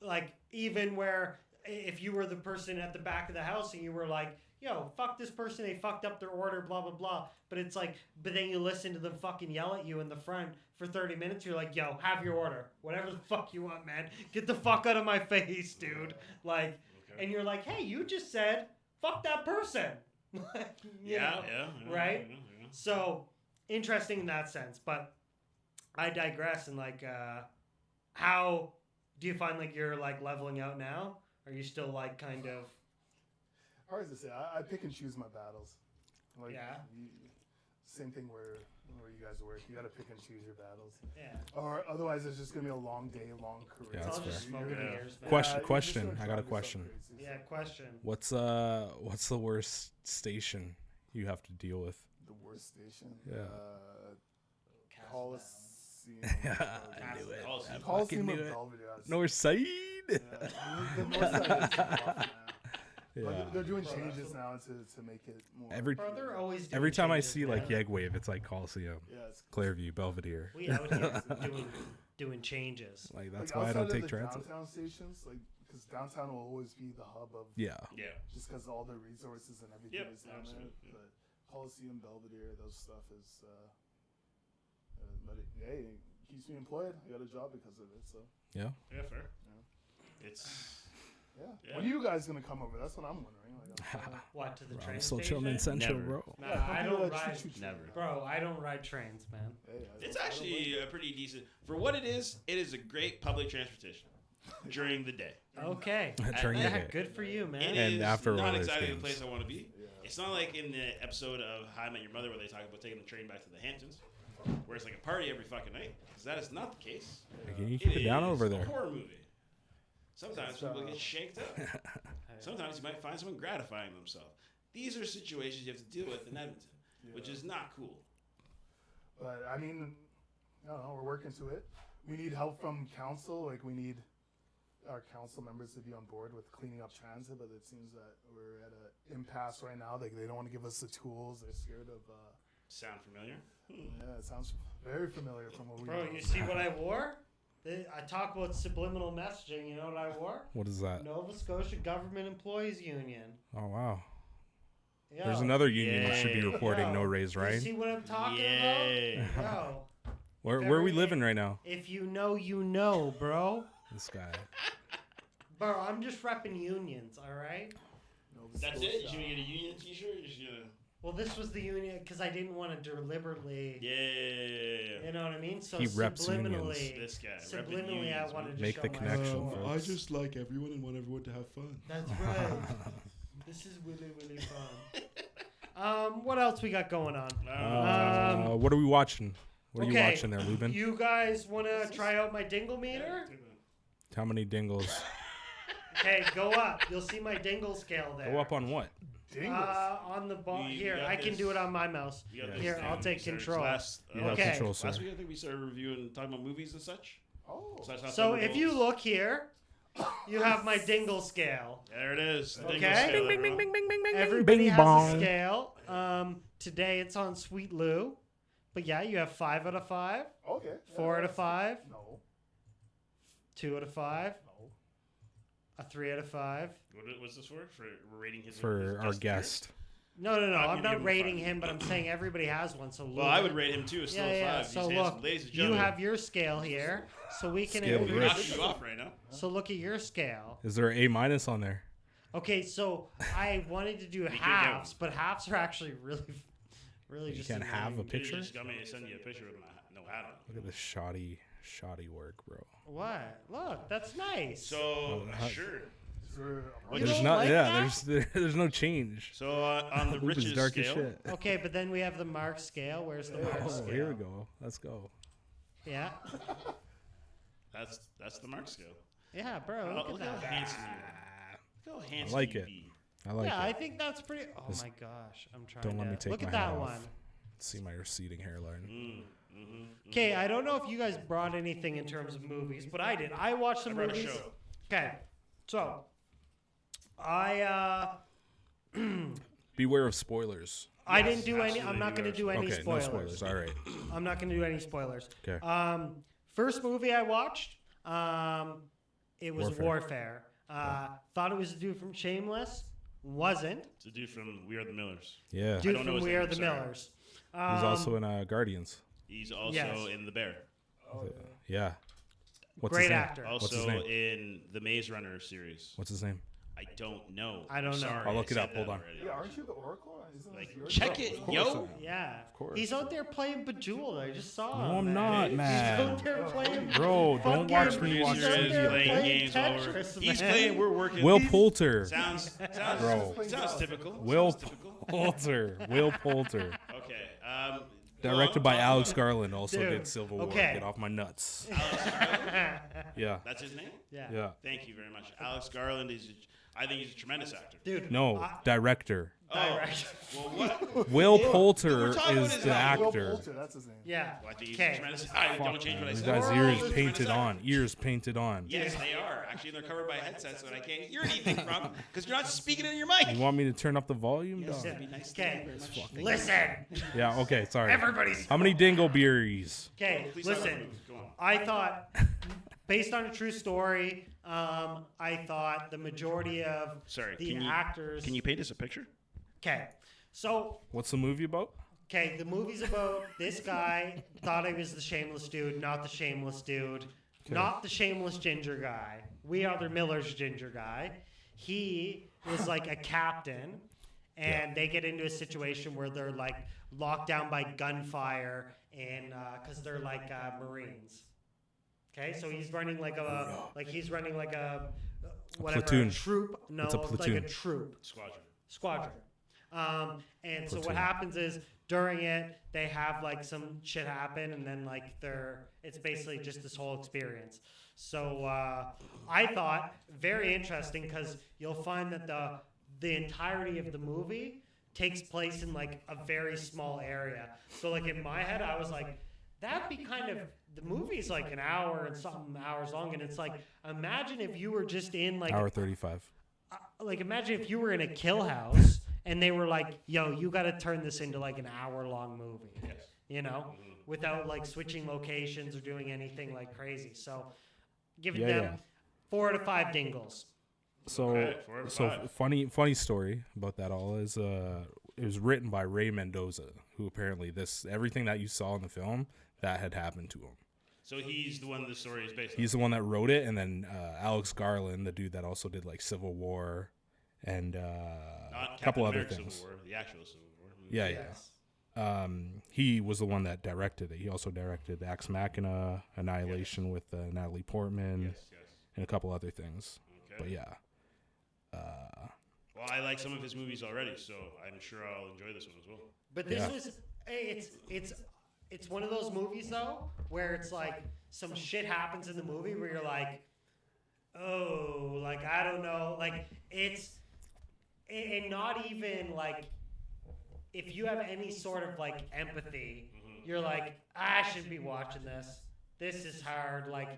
like even where if you were the person at the back of the house and you were like, yo, fuck this person, they fucked up their order, blah blah blah. But it's like, but then you listen to them fucking yell at you in the front for 30 minutes. You're like, yo, have your order, whatever the fuck you want, man. Get the fuck out of my face, dude. Like, Okay. and you're like, hey, you just said fuck that person. You know? Yeah. right? Yeah. So interesting in that sense, but I digress. And like, how do you find like you're like leveling out now? Are you still like kind of? Hard to say. I pick and choose my battles. Like, Yeah. Same thing where you guys work. You got to pick and choose your battles. Yeah. Or otherwise, it's just gonna be a long day, long career. Yeah, It's that's all just fair. smoke and Yeah. mirrors, man. you're just Question. gonna I got a drive yourself question. crazy, so. Yeah, question. What's the worst station you have to deal with? The worst station. Yeah. Coliseum. I knew it. Coliseum. I Coliseum fucking of knew it. Belvedere. North Side. Yeah. The north side is rough now. Yeah. But they're doing changes now to make it more. Bro, they're always doing Every time I changes, see like man. Yegwave, it's like Coliseum, Yeah, it's Clearview, Belvedere. We out here doing changes. Like that's like, why I don't outside of take the transit. downtown stations, like because downtown will always be the hub of Yeah. Yeah. just because all the resources and everything Yep, is down absolutely, there. yeah. But Coliseum, Belvedere, those stuff is. But hey, it keeps me employed. I got a job because of it. So Yeah. Fair. Yeah. It's. yeah. Yeah. When are you guys gonna come over? That's what I'm wondering. Like, What, to the Bro, train I'm still station? chilling in Central, Never. bro. Nah, yeah, I come don't here, ride. choo-choo-choo. Never. Bro, I don't ride trains, man. Hey, It's I don't actually a pretty decent for what it is. It is a great public transportation during the day. Okay. During the Yeah, day. good for you, man. It And is after not roller exactly the skates. place I want to be. Yeah. It's not like in the episode of How I Met Your Mother where they talk about taking the train back to the Hamptons, where it's like a party every fucking night. Because that is not the case. Like, can you keep it down is over a there? horror movie. Sometimes It's, people get shanked up. Sometimes you might find someone gratifying themselves. These are situations you have to deal with in Edmonton, which is not cool. But I mean, I don't know. We're working to it. We need help from council. Like we need our council members to be on board with cleaning up transit. But it seems that we're at an impasse right now. Like they don't want to give us the tools. They're scared of. Sound familiar? Yeah, it sounds very familiar from what we. Bro, know. you see what I wore? I talk about subliminal messaging. You know what I wore? What is that? Nova Scotia Government Employees Union. Oh wow. There's another union that should be Yay. reporting no raise, You right? see what I'm talking Yay. about? Yo, Where are we living right now? if you know, you know, bro. This guy. Bro, I'm just repping unions, all right? That's it? You should get a union t-shirt? You should... Well, this was the union because I didn't want to deliberately. Yeah. You know what I mean? So He reps subliminally, This guy. subliminally, I wanted to Make show the my connection, support. folks. I just like everyone and want everyone to have fun. That's right. This is really, really fun. What else we got going on? What are we watching? What are you Okay, watching there, Lubin? You guys want to try out my dingle meter? How many dingles? Okay, go up. You'll see my dingle scale there. Go up on what? On the ball. We Here, got I can this. do it on my mouse. You got this Here, thing. I'll take We started control. You have Okay. control, sir. Last week I think we started reviewing, talking about movies and such. Oh. So, that's not So if Thunderbolts. you look here, you have my dingle scale. There it is. The Okay. Dingle scale, Bing, bing, everyone. bing, bing, bing, bing, Everybody bing, has bong. a scale. Today it's on Sweet Lou. But yeah, you have 5 out of 5, Okay. 4 out of 5, No. 2 out of 5, No. a 3 out of 5. What's this for? For we're rating his For his our just guest. No, I'm I'm gonna give not him a rating 5. him, but I'm saying everybody has one. So Well, I would rate him too. Still yeah. 5. So He's look, handsome. Ladies and you gentlemen, have your scale here, so we can. Scale we're Rich. knocking you off right now. So look at your scale. Is there an A minus on there? Okay, so I wanted to do your halves, but halves are actually really You just. can't have a annoying. picture? You just got me to send you a picture with no hat on. Look at this shoddy work, bro. What? Look, that's nice. So how- sure. You There's don't not. like Yeah, that? there's no change. So on the Lubin's richest dark as scale, shit. Okay, but then we have the mark scale. Where's the mark Oh, scale? here we go. Let's go. Yeah, that's the mark scale. yeah, bro. Oh, Look look at how that. handsome you are. Look how handsome like you it. be. I like Yeah, I it. think that's pretty. Oh Just my gosh, I'm trying. don't let to me take look my at hat that off. one. See my receding hairline. Okay, I don't know if you guys brought anything in terms of movies, but I did. I watched some brought a movies. show. Okay, so I Beware of spoilers. I didn't do any. absolutely I'm not going to do any Okay, spoilers. no spoilers. All right. I'm not going to do any spoilers. Okay. First movie I watched, it was Warfare. Warfare. Thought it was a dude from Shameless. Wasn't. It's a dude from We Are the Millers. Yeah. Dude don't know from his We name, Are I'm the sorry. Millers. He's also in Guardians. He's also Yes. in The Bear. Yeah. What's Great his name? actor. What's his Also name? in the Maze Runner series. What's his name? I don't know. I don't know. Sorry, I'll look I it said up. that Hold on. already. Yeah, aren't you the Oracle? Isn't Like, this yours? check it, course yo. Yeah. course. He's out there playing Bejeweled. I just saw No, him. I'm not, He's man. out there playing. Bro, don't watch fucking- me watch he's out Producer is there playing games while we're. Tetris, He's man. playing. We're working. Will Poulter. Sounds Bro. sounds typical. Will Sounds typical. Poulter. Will Poulter. Okay. Directed by Alex Garland. Also Dude, did Civil War. okay. Get off my nuts. Yeah. Yeah. That's his name. Yeah. Thank you very much. Alex Garland is. I think he's a tremendous actor. Dude. No, director. Direct. Well, what? Will Poulter we're talking about is his the name. Will actor. Poulter, that's his name. Yeah. Well, I think he's a Okay. tremendous. I don't change what I These said. guys' We're ears all painted on. Ears painted on. Yes, they are. Actually, they're covered by headsets that I can't hear anything from because you're not speaking in your mic. You want me to turn up the volume? Yes, dog? that'd be nice. Okay. Thank you very much. Listen. Yeah, okay, sorry. Everybody's. How many Dingleberries? Okay. Please talk about Listen. movies. Go on. I thought, based on a true story, I thought the majority of Sorry, the can you- actors. Can you paint us a picture? Okay. So, What's the movie about? okay, the movie's about this guy thought he was the shameless dude, not the shameless dude, not the shameless ginger guy. We are the Miller's ginger guy. He is like a captain, and they get into a situation where they're like locked down by gunfire, and because they're like Marines. Okay, so he's running like a whatever platoon. a troop. No, It's a like platoon. a troop. Squadron. And so what Platoon. happens is during it they have like some shit happen, and then like it's basically just this whole experience. So I thought very interesting because you'll find that the entirety of the movie takes place in like a very small area. So like in my head I was like, that'd be kind of, the movie's like an hour and something hours long, and it's like, imagine if you were just in like Hour 35. like imagine if you were in a kill house and they were like, yo, you got to turn this into like an hour-long movie. You know, without like switching locations or doing anything like crazy. So giving Yeah, them yeah. 4 out of 5 dingles. So, Okay, 4 out of 5. funny story about that all is it was written by Ray Mendoza, who apparently everything that you saw in the film that had happened to him. So he's the one the story is based on. He's the one that wrote it, and then Alex Garland, the dude that also did like Civil War and a couple other things. Civil War, the actual Civil War. Yeah, Yes. yeah. He was the one that directed it. He also directed Ex Machina, Annihilation with Natalie Portman, Yes. and a couple other things. Okay. But yeah. Well, I like some of his movies already, so I'm sure I'll enjoy this one as well. But this Yeah. was, hey, it's one of those movies though where it's like some shit happens in the movie where you're like, oh, like I don't know, like and not even like if you have any sort of like empathy, you're like, I shouldn't be watching this. This is hard, like,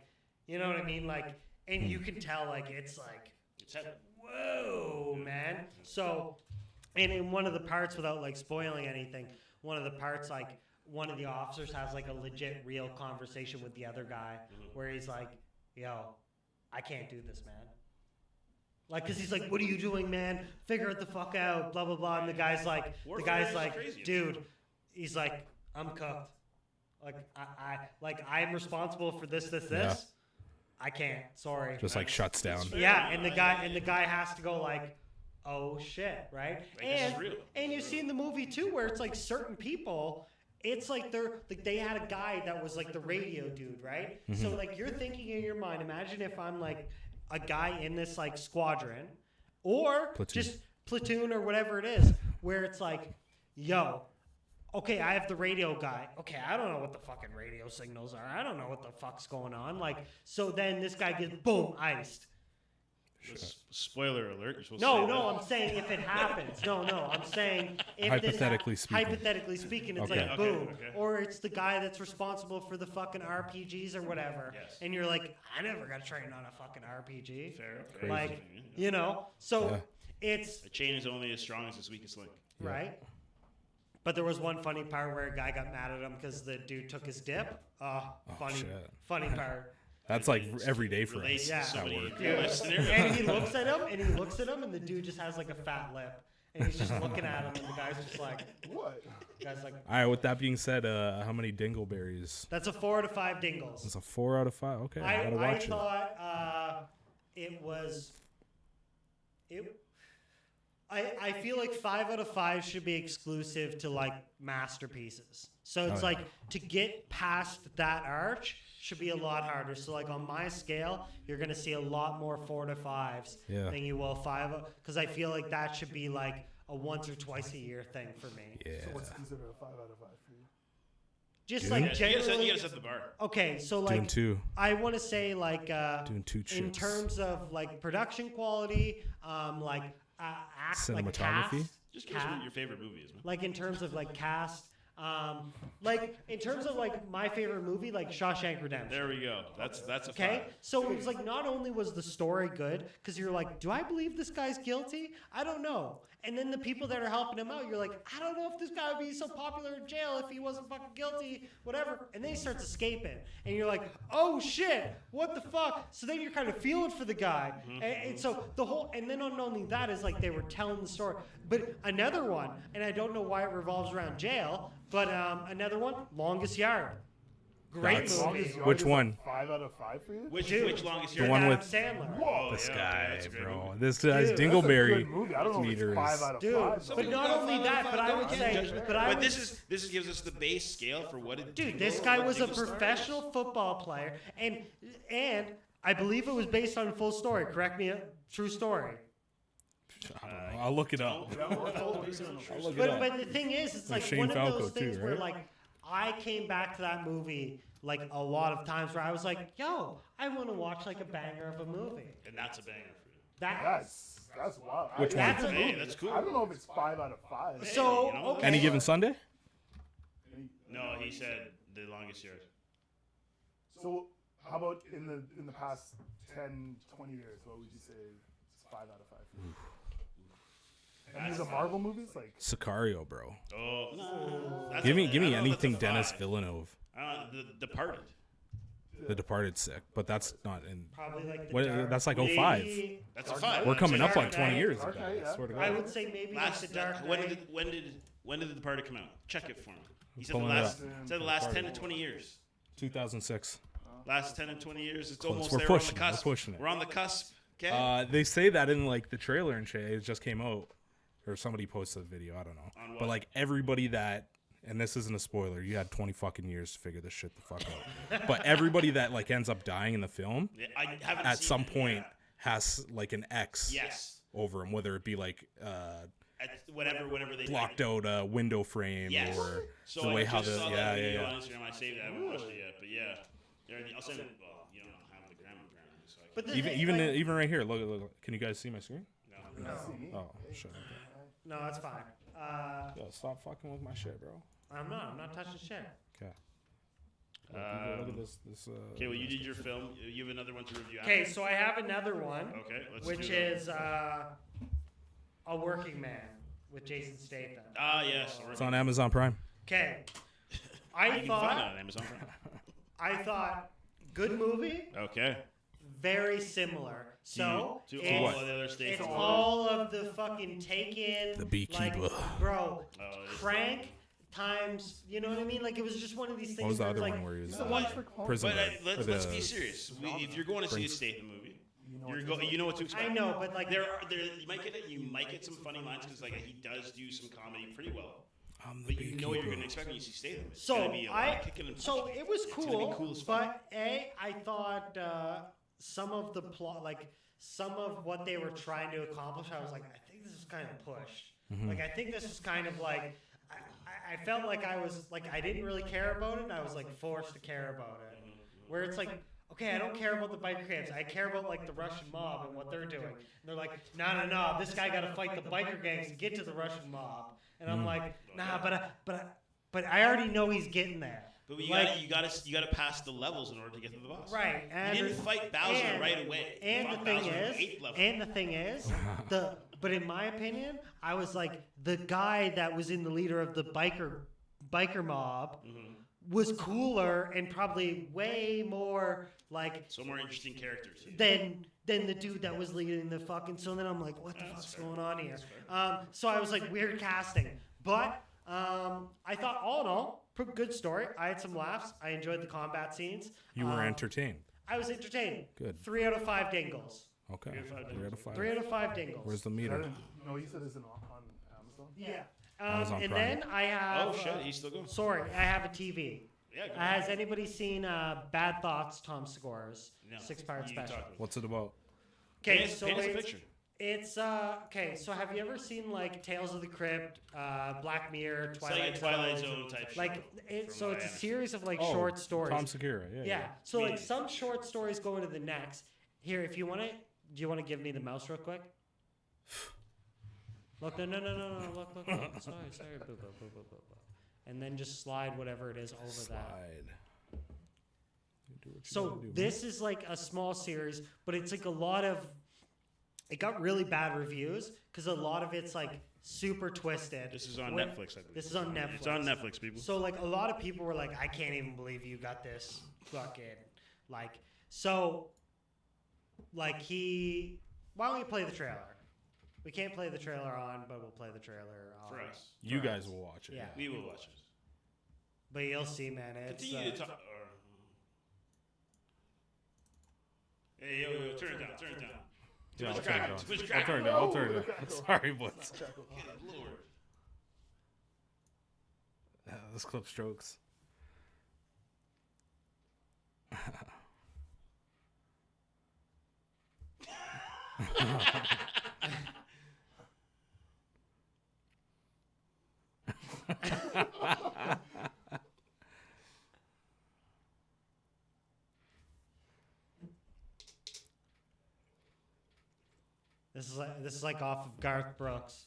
you know what I mean, like, and you can tell like it's heavy. whoa, man. So, and in one of the parts, without like spoiling anything, one of the parts, like one of the officers has like a legit, real conversation with the other guy, where he's like, "Yo, I can't do this, man." Like, cause he's like, "What are you doing, man? Figure it the fuck out." Blah blah blah. And the guy's like, "Dude," he's like, "I'm cooked. Like I'm responsible for this. Yeah. I can't. Sorry." Just like shuts down. Yeah, and the guy has to go like, oh shit, right? Like, this is real. And you see in the movie too where it's like certain people, it's like they had a guy that was like the radio dude, right? So like you're thinking in your mind, imagine if I'm like a guy in this like squadron or Platoon. just platoon or whatever it is, where it's like, yo, okay, I have the radio guy. Okay, I don't know what the fucking radio signals are. I don't know what the fuck's going on. Like, so then this guy gets boom iced. Spoiler alert. You're supposed No, to say no, that. I'm saying if it happens. No, I'm saying if Hypothetically this speaking. Hypothetically speaking, it's Okay. like boom, Okay. or it's the guy that's responsible for the fucking RPGs or whatever, Yes. and you're like, I never got trained on a fucking RPG. Fair. Crazy. Like, you know, so Yeah. it's A chain is only as strong as its weakest link. right. But there was one funny part where a guy got mad at him because the dude took his dip. Funny, shit. funny part. That's like every day for Relates us. Yeah. to so At many work. real life scenarios. And he looks at him, and the dude just has like a fat lip, and he's just looking at him, and the guy's just like, What? guy's like, All right. With that being said, how many dingleberries? that's a 4 out of 5 dingles. It's a 4 out of 5. Okay, I gotta I watch it. thought I feel like 5 out of 5 should be exclusive to like masterpieces. So it's Oh, like to get past that arch should be a lot harder. So like on my scale, you're gonna see a lot more 4 to 5s Yeah. than you will 5, because I feel like that should be like a once or twice a year thing for me. Yeah. So what's considered a 5 out of 5 for you? Just Dune? like You generally. gotta set the bar. Okay, so Doing like 2. I want to say like Doing 2 chips. in terms of like production quality, like act, like Cinematography? cast, Just give us what your favorite movie is, man. like in terms of like cast, like in terms of like my favorite movie, like Shawshank Redemption. There we go. That's a Okay, 5. so it was like not only was the story good, because you're like, do I believe this guy's guilty? I don't know. And then the people that are helping him out, you're like, I don't know if this guy would be so popular in jail if he wasn't fucking guilty, whatever. And then he starts escaping, and you're like, oh shit, what the fuck? So then you're kind of feeling for the guy, and so the whole, and then not only that is like they were telling the story, but another one, and I don't know why it revolves around jail, but another one, Longest Yard. Great That's- movie. Which one? 5 out of 5 for you? Which The longest year? one Adam with- Sandler. Oh, This yeah, guy, that's a great bro. movie. This guy's Dude, that's a That's a dingleberry good movie. I don't know if meter it's 5 is. out of Dude, 5. but though. not only that, but I would say, But this gives us the base scale for what it. dude, this guy was a professional football player, and I believe it was based on a full story. Correct me, true story. I don't know. I'll look it up. Yeah, we're told it's I'll look it But up. the thing is, it's Like like Shane one of Falco those things too, where right? like I came back to that movie like a lot of times where I was like, yo, I want to watch like a banger of a movie. And that's a banger for you. That's That's wild. Which one? that's a Hey, movie. that's cool. I don't know if it's 5 out of 5. So you know, okay. Any given Sunday? No, he said the longest year. So how about in the past 10, 20 years? What would you say is 5 out of 5 for you? And these are Marvel movies, like Sicario, bro. Oh, no. Give me I don't know if anything that's a Dennis 5. Villeneuve. The Departed. The Departed's sick, but that's not in. Probably like the What? Dark, That's like 05. maybe- That's a 5. We're coming up on Dark 20 Knight. years. Dark ago, Knight, yeah. I swear to I God. would say maybe Last like the Dark when Knight. did The Departed come out? Check it for me. He said Pulling it up. the last 10 to 20 years. 2006. Last 10 to 20 years. It's Close. almost We're there pushing on it. the cusp. We're pushing it. We're on the cusp. Okay. They say that in like the trailer and shit. It just came out, or somebody posted a video. I don't know. On what? But like everybody that, and this isn't a spoiler. You had 20 fucking years to figure this shit the fuck out. But everybody that like ends up dying in the film Yeah, I haven't at seen some it, point yeah. has like an X Yes. over him, whether it be like At whatever they blocked out a window frame Yes. or So the I way how just the saw yeah that video yeah. on Instagram. I saved it. I haven't watched it yet, but yeah. I'll send it. Well, you don't have the gram apparently, so I But can. the Even thing, like, even right here. Look. Can you guys see my screen? No. no, Oh shit. no, that's fine. Yo, stop fucking with my shit, bro. I'm not touching shit. Okay. Look at this. Okay, well, you did your film. You have another one to review. Okay, after? so I have another one, Okay, let's which do that. is A Working Man with Jason Statham. Ah, yes. It's on Amazon Prime. Okay, You I can find it thought on Amazon Prime. I thought good movie, Okay. very similar. So To it's, all the other states. it's all of the fucking Taken, The Beekeeper. like, bro, Oh, it is. Crank times. You know what I mean? Like it was just one of these things. What was the where other it's one like, where he was The one trick pony. prison? But guard, or let's the- be serious. If you're going to see a Statham movie, you know what to expect. I know, but like There you might get some funny lines because like he does do some comedy pretty well. I'm the But you know what you're beekeeper. going to expect when you see Statham. It's So gonna be a lot of kicking and so punching. it was It's gonna be cool, cool as fuck. but I thought some of the plot, like some of what they were trying to accomplish, I was like, I think this is kind of pushed. Mm-hmm. Like I think this is kind of like I felt like I was like I didn't really care about it, and I was like forced to care about it. Where it's like, okay, I don't care about the biker gangs. I care about like the Russian mob and what they're doing. And they're like, no, this guy got to fight the biker gangs to get to the Russian mob. And I'm like, nah, but I already know he's getting there. But you Like- gotta pass the levels in order to get to the boss. Right. And You didn't fight Bowser and- right away. You And fought the thing Bowser at is, 8th level. but in my opinion, I was like the guy that was in the leader of the biker mob Mm-hmm. was cooler and probably way more like So more interesting characters. than the dude that was leading the fucking. So then I'm like, what the fuck's going on here? So I was like, weird casting, but I thought all in all, good story. I had some laughs. I enjoyed the combat scenes. You were entertained. I was entertained. Good. 3 out of 5 dingles. Okay. 3 out of 5. 3 out of 5 dingles. Where's the meter? No, you said it's on Amazon. Yeah. Amazon And Prime. then I have. Oh shit, he's still going. Sorry, I have a TV. Yeah. Go Has anybody seen Bad Thoughts? Tom Segura's No. 6-part You special. talk about it. What's it about? Okay, Paint us- so paint us a it's, picture. it's okay. So have you ever seen like Tales of the Crypt, Black Mirror, It's like a Twilight Twilight Zone? Zone type. Like show, it, from so what it's I a understand. series of like Oh, short stories. Tom Segura. Yeah. Yeah. So Me. like some short stories go into the next. Here, if you want to, do you want to give me the mouse real quick? Look, no. Look. Sorry. Boo. And then just slide whatever it is over that. Slide. You do what you So gotta do, this is like a small series, but it's like a lot of. It got really bad reviews because a lot of it's like super twisted. This is on When- Netflix, I believe. This is on Netflix. It's on Netflix, people. So like a lot of people were like, I can't even believe you got this fucking like so. Like why don't we play the trailer? We can't play the trailer on, but we'll play the trailer on. For us. You For guys us. will watch it. Yeah. We will watch it. But you'll see, man. It's Continue to talk. Hey, yo, turn it down. Too Yeah, much I'll turn it cracking. down. Too much I'll cracking. turn it down. I'll turn it down. Sorry, boys. Good Lord. This clip strokes. This is like off of Garth Brooks.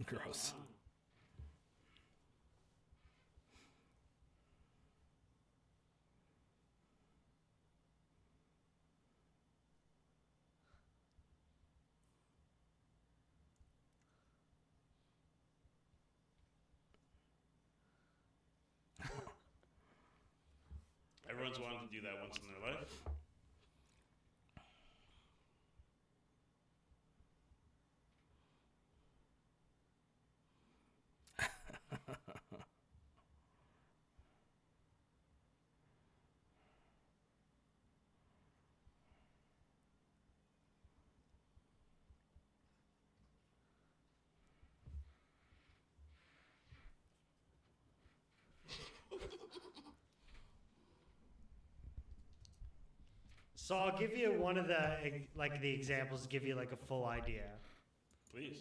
Gross. Everyone's wanted to do that once in their life. So I'll give you one of the examples to give you like a full idea. Please.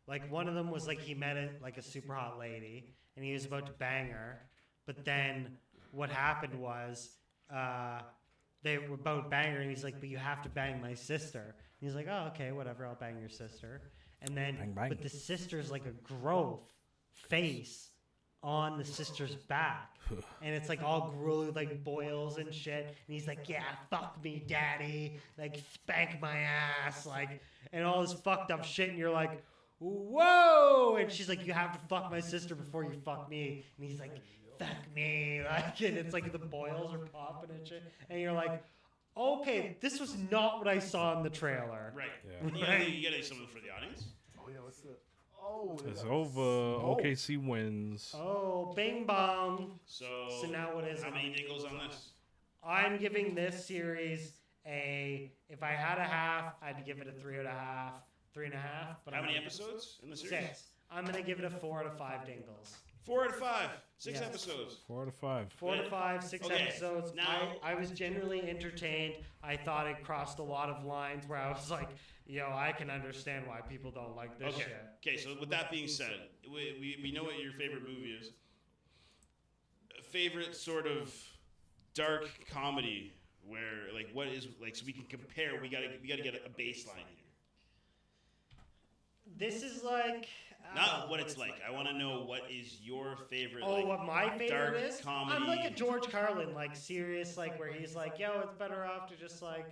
Like one of them was like he met a super hot lady and he was about to bang her, but then what happened was they were about bang her and he's like, but you have to bang my sister. And he's like, oh, okay, whatever, I'll bang your sister. And then, Bang. but the sister's like a growth face on the sister's back. And it's like all gruel, like boils and shit. And he's like, yeah, fuck me, daddy. Like, spank my ass. Like, and all this fucked up shit. And you're like, whoa. And she's like, you have to fuck my sister before you fuck me. And he's like, fuck me. Like, and it's like the boils are popping and shit. And you're like, okay, this was not what I saw in the trailer. Right. Yeah. You gotta something for the audience. Oh yeah, what's the? Oh, It's yeah. over. Oh. OKC wins. Oh, bing bong. So now what is how it? many dingles on this? I'm giving this series if I had a half, I'd give it a 3.5, 3.5. But How I'm many gonna- episodes in the series? 6. I'm gonna give it a 4 out of 5 dingles. 4 out of 5. 6 Yes. episodes. 4 out of 5. 4 to 5, 6 Okay, episodes. now- I was genuinely entertained. I thought it crossed a lot of lines where I was like, yo, I can understand why people don't like this Okay. shit. Okay. So with that being said, we know what your favorite movie is. A favorite sort of dark comedy where like what is like so we can compare. We gotta get a baseline here. This is like Not what it's like. I want to know what is your favorite. Oh, like, what my dark favorite is? comedy. I'm like a George Carlin, like serious, like where he's like, yo, it's better off to just like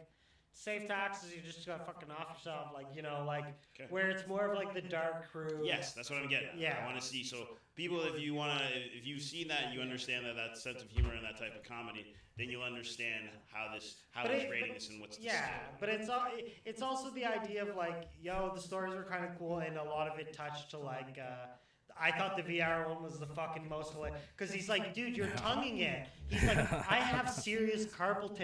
save taxes. You just got fucking off yourself, like like Okay. where it's more of like the dark crew. Yes, that's what I'm getting at. Yeah. I want to see. So people, if you've seen that, and you understand that sense of humor and that type of comedy, then you'll understand how But he's it- rating but- this and what's the Yeah, scale. but it's also the idea of like, yo, the stories were kind of cool, and a lot of it touched to like. I thought the VR one was the fucking most hilarious because he's like, dude, you're tonguing it. He's like, I have serious carpal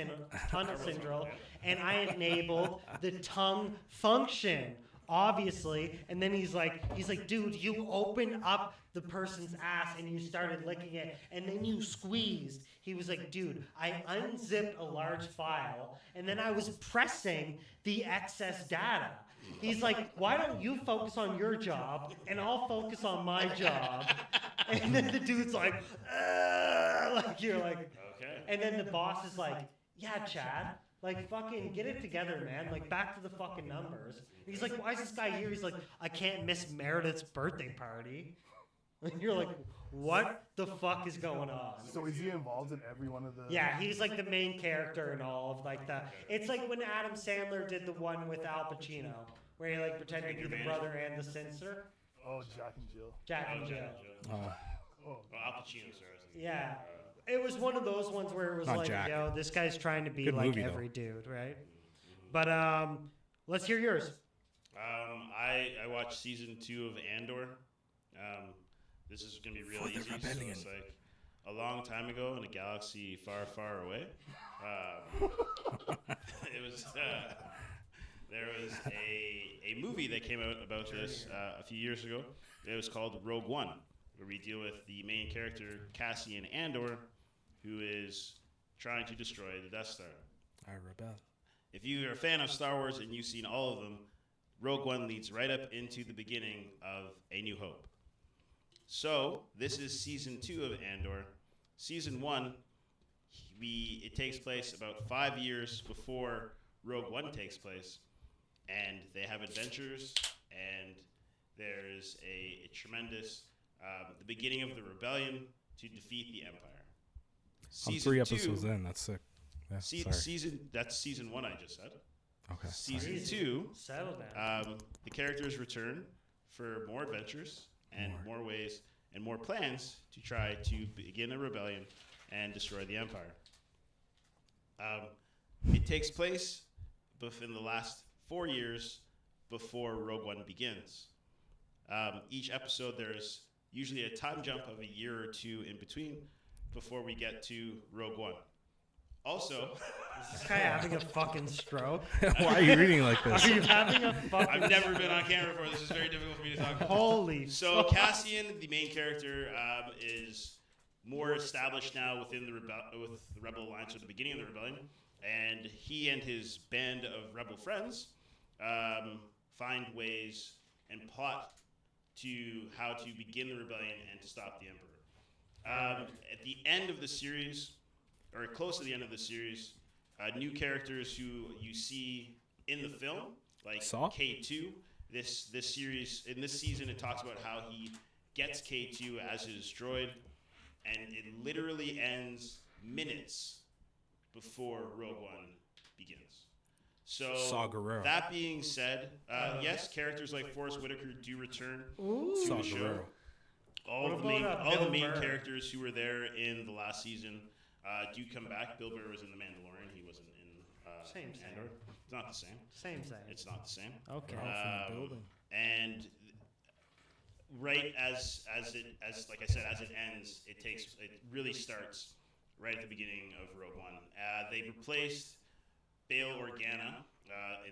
tunnel syndrome, and I enabled the tongue function, obviously. And then he's like, dude, you opened up the person's ass and you started licking it, and then you squeezed. He was like, dude, I unzipped a large file, and then I was pressing the excess data. He's like, why don't you focus on your job and I'll focus on my job? And then the dude's like, like you're like, Okay. and then the boss is like, yeah, Chad, like fucking get it together, man. Like back to the fucking numbers. And he's like, why is this guy here? He's like, I can't miss Meredith's birthday party. And you're like, what the fuck is going on? So is he involved in every one of the? Yeah, he's like the main character and all of like that. It's like when Adam Sandler did the one with Al Pacino, where he like pretended to be the brother and the censor. Oh, Jack and Jill. Jack and Jill. Oh, Oh, Well, Al Pacino stars in it. Yeah. It was one of those ones where it was Not like, Jack. yo, this guy's trying to be Good like movie, every dude, right? But let's hear yours. I watched season 2 of Andor. This is gonna be real easy. So it's like a long time ago in a galaxy far, far away. It was there was a movie that came out about this a few years ago. It was called Rogue One, where we deal with the main character Cassie and Andor, who is trying to destroy the Death Star. I rebel. If you are a fan of Star Wars and you've seen all of them, Rogue One leads right up into the beginning of A New Hope. So this is season 2 of Andor. Season 1, it takes place about 5 years before Rogue One takes place, and they have adventures, and there's a tremendous the beginning of the rebellion to defeat the Empire. I'm 3 episodes in. That's sick. Yeah, sorry. That's season 1. I just said. Okay. Season Easy. 2. Settle down. The characters return for more adventures and more ways and more plans to try to begin a rebellion and destroy the Empire. It takes place within the last 4 years before Rogue One begins. Each episode, there's usually a time jump of a year or two in between before we get to Rogue One. Also, Is this guy having a fucking stroke? Why are you reading like this? Are you having a fucking I've never been on camera before. This is very difficult for me to talk about. Holy So fuck. Cassian, the main character, is more established now within the with the Rebel Alliance at the beginning of the rebellion, and he and his band of rebel friends find ways and plot to how to begin the rebellion and to stop the Emperor. At the end of the series, or close to the end of the series, new characters who you see in the film, like Saw? K2. This series, in this season, it talks about how he gets K2 as his droid, and it literally ends minutes before Rogue One begins. So, Saw Gerrera. that being said, yes, characters like Forrest Whitaker do return Ooh. Saw to the show. Gerrera. All What the main, about, all the Bill main Burr? characters who were there in the last season do come back. Bill Burr was in The Mandalorian. He wasn't in Same. Andor. It's not the same. Same. It's not the same. Okay. And right as like I said, as it ends, it really starts right at the beginning of Rogue One. They replaced Bail Organa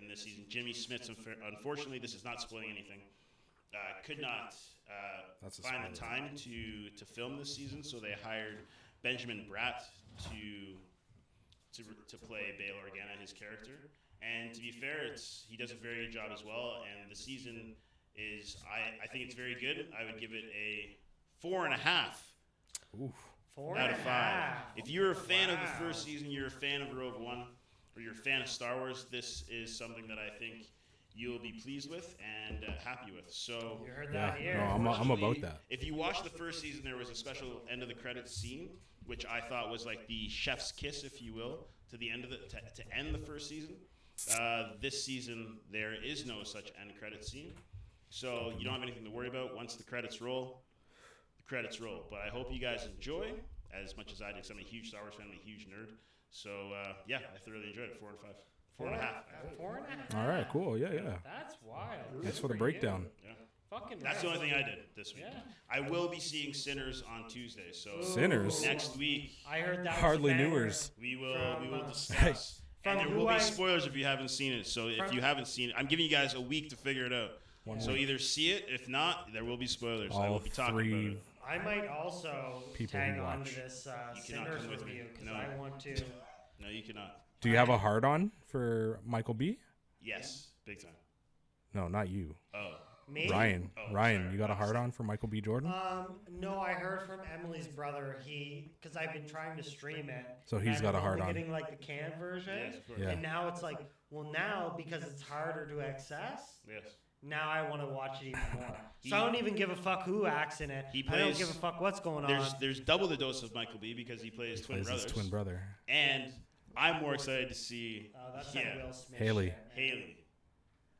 in this season. Jimmy Smits, unfortunately, this is not spoiling anything. Could not That's a find the spoiler. time to film this season, so they hired Benjamin Bratt to play Bail Organa, his character. And to be fair, he does a very good job as well. And the season is, I think it's very good. I would give it a 4.5 Oof. out of 5. If you're a fan of the first season, you're a fan of Rogue One, or you're a fan of Star Wars, this is something that I think you'll be pleased with and happy with. So, You heard Yeah, that here. no, I'm about unfortunately, that. If you watch the first season, there was a special end of the credits scene, which I thought was like the chef's kiss, if you will, to the end of to end the first season. This season, there is no such end credit scene, so you don't have anything to worry about. Once the credits roll, the credits roll. But I hope you guys enjoy as much as I did. 'Cause I'm a huge Star Wars fan, I'm a huge nerd. So yeah, I thoroughly enjoyed it. 4 and 5, 4.5. 4.5. All right, cool. Yeah. That's wild. Thanks for the you. breakdown. Yeah. Fucking That's the only thing I did this week. Yeah. I will be seeing Sinners on Tuesday. So Sinners? next week I heard that. was Hardly a banger. newers. we will From, discuss. from And there who will be I- spoilers if you haven't seen it. So if From- you haven't seen it, I'm giving you guys a week to figure it out. So either see it, if not, there will be spoilers. I will All be talking three. about it. I might also People tag who on watch. to this cannot Sinners come with me. review because No. I want to. No, you cannot. Do you have a hard on for Michael B? Yes, big time. No, not you. Oh, Me? Ryan. Oh, Ryan, sorry. you got a hard on for Michael B. Jordan? No, I heard from Emily's brother. Because I've been trying to stream it. So he's and got a I'm hard only on. Getting like the canned version. yes, of course. Yeah. And now it's like, well, now because it's harder to access. Yes. Now I want to watch it even more. He- So I don't even give a fuck who acts in it. He I don't plays- give a fuck what's going on. There's double the dose of Michael B because he plays twin Plays brothers. his twin brother. And I'm more excited to see That's that yeah, Will Smith Haley. shit. Haley.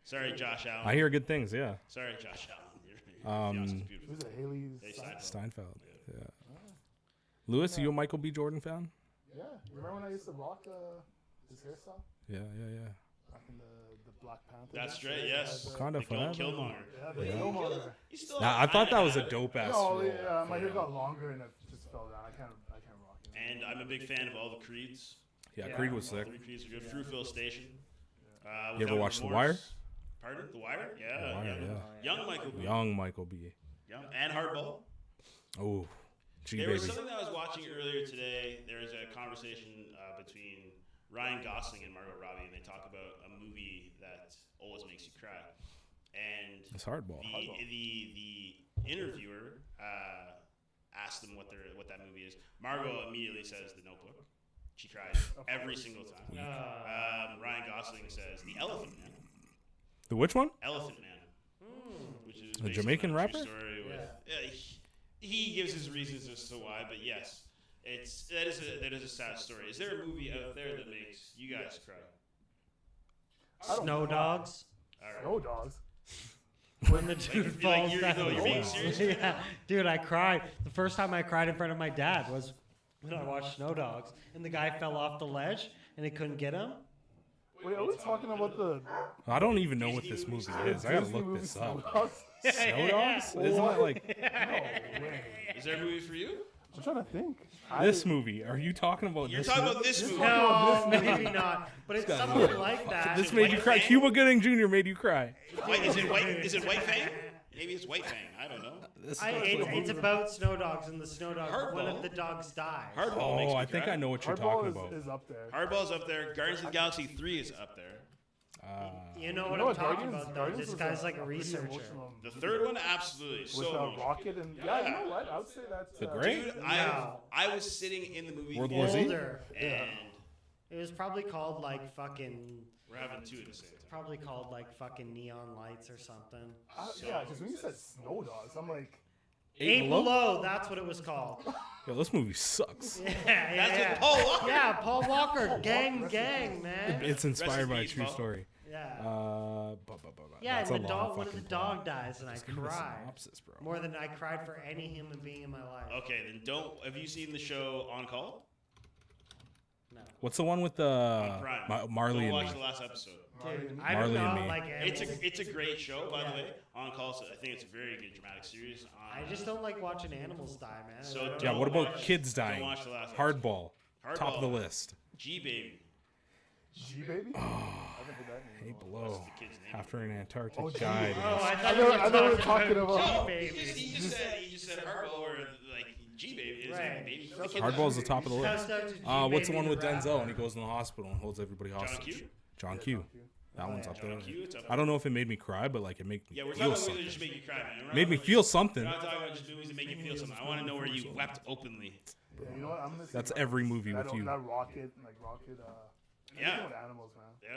Sorry, Josh Allen. I hear good things, yeah. Sorry, Josh Allen. Your Um, fiance's beautiful. Who's it? Haley's Hey, son? Steinfeld. Steinfeld. Yeah. Lewis, you a Michael B. Jordan fan? Yeah. Remember when I used to rock his hairstyle Yeah. back in the Black Panther? That's days? right. Yes. Wakanda They call him forever. Killmonger. Yeah, the Killmonger. You still Nah, I thought that was a dope ass. No, yeah, my hair got longer and it just fell down. I can't rock it. And I'm a big fan of all the Creeds. Yeah, Yeah. Creed was All sick. 3 Creeds are good. Fruitville Station. You ever Without watch The Remorse. Pardon? The Wire? The Yeah. Wire, young, yeah. young Michael B. Young Michael B. Young. And Hardball. Oh, G There was baby. something that I was watching earlier today. There was a conversation between Ryan Gosling and Margot Robbie, and they talk about a movie that always makes you cry. And It's hardball. the interviewer asked them what that movie is. Margot immediately says The Notebook. She cries every single time. Ryan Gosling says The Elephant Man. The which one? Elephant Man, which is The based Jamaican on a true rapper? Story with, he gives his reasons as to why, but yes, that is a sad story. Is there a movie out there that makes you guys cry? Snow Dogs. All right. No dogs. When the dude falls you're down. being serious? Yeah, dude, I cried. The first time I cried in front of my dad was when I watched Snow Dogs, and the guy fell off the ledge, and it couldn't get him. Wait, are we talking about the I don't even know what this movie is. I gotta Disney look movie this Snow up. Dogs? Snow Dogs? Isn't it like No way. Is there a movie for you? I'm trying to think. this movie? Are you talking about You're this talking movie? about this movie. No, maybe not. But it's something like that. This made you cry. Fang? Cuba Gooding Jr. made you cry. Wait, is it White? Is it White Fang? Maybe it's White Fang. I don't know. It's about snow dogs, and the snow dog, one Hardball. of the dogs dies. Hardball makes Oh, me I think cry. I know what you're Hardball talking about. is up there. Hardball's up there. Guardians of the Galaxy 3 is up there. You know what You know I'm talking Guardians- about, though. Guardians This was guy's like a pretty researcher. emotional The third one, absolutely. with So emotional. Rocket and you know what? I would say that's The Great? Dude, No. I was sitting in the movie World War Z? Older. and It was probably called like fucking. we're having two at the same time. Probably called like fucking Neon Lights or something. yeah, because when you said Snow Dogs, I'm like, Eight Below, that's what it was called. Yo, this movie sucks. Yeah, That's yeah. what Paul Walker. Yeah, Paul Walker, gang, man. It's inspired by a peace, true Paul. story. Yeah. Yeah, That's and a the long dog, one of the fucking dog plot. dies, and I Just give me the cried synopsis, bro. more than I cried for any human being in my life. Okay, then don't. Have you seen the show On Call? No, What's the one with the On Prime. Marley Go and watch me? the last episode. dude, I Marley do and not Me. like It's animals. a great show, by the way. On Call, so I think it's a very good dramatic series. I just don't like watching animals die, man. So I don't Yeah, know. what about watch- kids don't dying? watch the last Hardball. Top of the Hardball. list. G Baby. G Baby? I haven't heard that name. Eight Below. the kid's name? After an Antarctic Oh, died. Oh, I I thought know- you I know were we're talking talking about about- G-Baby. He just said Hardball or like G Baby. Is Right. baby? Hardball's the top of the list. Shouts out to What's the G-Baby one with the rapper. Denzel and he goes in the hospital and holds everybody hostage? Q? John Q. That one's up there. John Q, it's up I don't know if it made me cry, but like it made me Yeah, we're feel talking about movies that something. just make you cry, man. We're not Made me talking feel about- something. We're not talking about just movies that make you feel something. I want to know where you wept openly. Yeah, you know what? I'm gonna say That's Rocket. every movie That with you. That Rocket, like Rocket. Yeah. Anything with animals, man. Yeah.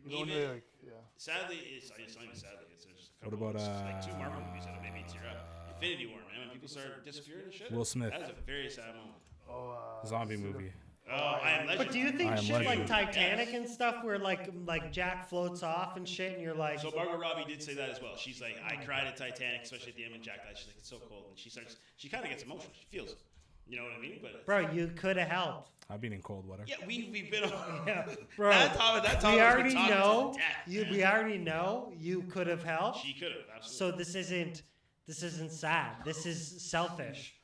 You know, when Even, they, like, yeah. sadly, it's not even sadly. It's just a What couple. about, It's just like two Marvel movies that made me tear up. Infinity War, man. When people started disappearing and shit. Will Smith. That is a very sad moment. Zombie movie. Oh, I Am Legend. But do you think I Am shit like Legend. Titanic and stuff, where like Jack floats off and shit, and you're like, So Margot Robbie did say that as well. She's like, I cried at Titanic, especially at the end when Jack died. She's like, it's so cold, and she kind of gets emotional. She feels it. You know what I mean? But bro, you could have helped. I've been in cold weather. yeah, we've been on Yeah, bro. that topic. We has already been talking know to death, man. we already know you could have helped. She could have absolutely. So this isn't sad. This is selfish.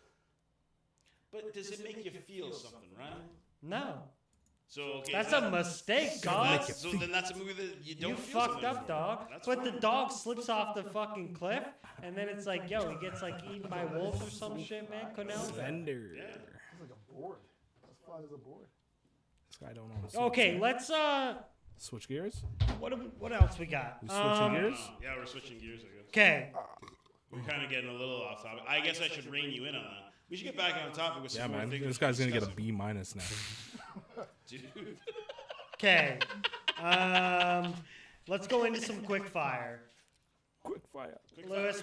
But does it make you feel something, right? No, So okay, that's so a mistake, dog. So then that's a movie that you don't You feel fucked something up, for. dog. That's But the fine. dog slips off the fucking cliff, and then it's like, yo, he gets like eaten by wolves or some shit, man. Couldn't help it. Slender. Yeah. It's like a board. As flat as a board. This guy don't know. Okay, let's Switch gears. what else we got? We switching gears. Yeah, we're switching gears, I guess. Okay, We're kind of getting a little off topic. I guess I should rein you in on that. We should get back on topic with Yeah, some more man. things. This guy's gonna get a B minus now. Dude. okay. Let's go into some quick fire. Quick fire. Lewis,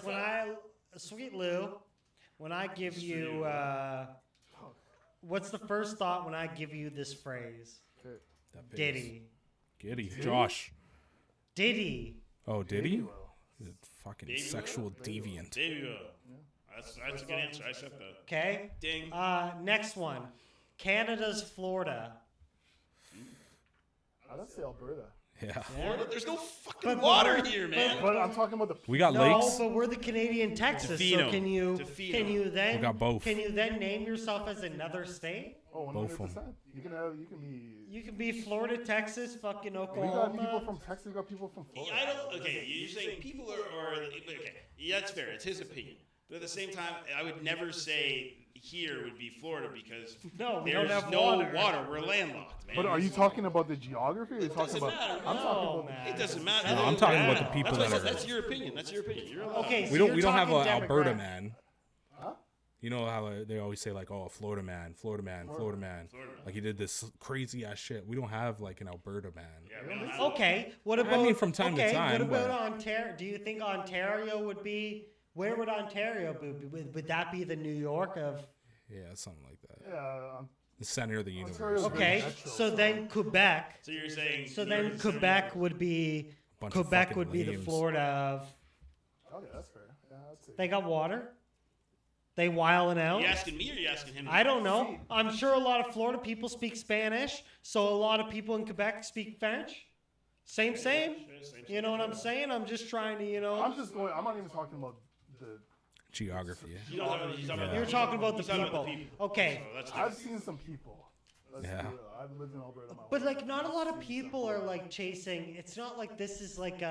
Sweet Lou, when I give you, what's the first thought when I give you this phrase? That face. Diddy. Giddy. Josh. Diddy. Oh, did he? Well, The fucking Baby sexual deviant. There you go. That's a good answer. I accept that. Okay. Ding. Next one. Canada's Florida. I'd say Alberta. Yeah. Florida? There's no fucking But- water here, man. But I'm talking about the. We got No, lakes. but we're the Canadian Texas. So Tofino. can you Tofino. then We got both. Can you then name yourself as another state? Oh, Both 100%. of 'em. You can be. You can be Florida, Texas, fucking We got Oklahoma. people from Texas. We got people from Florida. I don't. Okay, you're saying people are okay. Yeah, that's fair. It's his opinion. But at the same time, I would never say here would be Florida because No, we there's don't have no water. We're landlocked, man. But are you talking about the geography? Or are you talking doesn't about? matter. I'm No, talking about. man. It doesn't matter. No, I'm talking about the people That's, that that's are. your opinion. That's your opinion. You're allowed. Okay, so We don't. you're We don't have talking a Alberta demographic. man. Huh? You know how they always say like, oh, Florida man, Florida man, Florida man. Florida man. Like he did this crazy ass shit. We don't have like an Alberta man. Yeah, we don't have- Okay, what about? mean, from time to okay, time, what about but- Ontario? Do you think Ontario would be? Where would Ontario be? Would that be the New York of? Yeah, something like that. Yeah. The center of the universe. Ontario's Okay, Metro, so then Quebec. So you're saying. So you're then saying- Quebec would be. Bunch of Quebec fucking would be the lames. Florida of. Okay, that's fair. Yeah, I'd say. They got water. They wilding out. Are you asking me or are you asking him? I don't know. I'm sure a lot of Florida people speak Spanish, so a lot of people in Quebec speak French. Same. You know what I'm saying? I'm just trying to, I'm not even talking about the Geography. You're talking about the people. Okay. So I've seen some people. Yeah. I've lived in Alberta. But like, not a lot of people are like chasing. It's not like this is like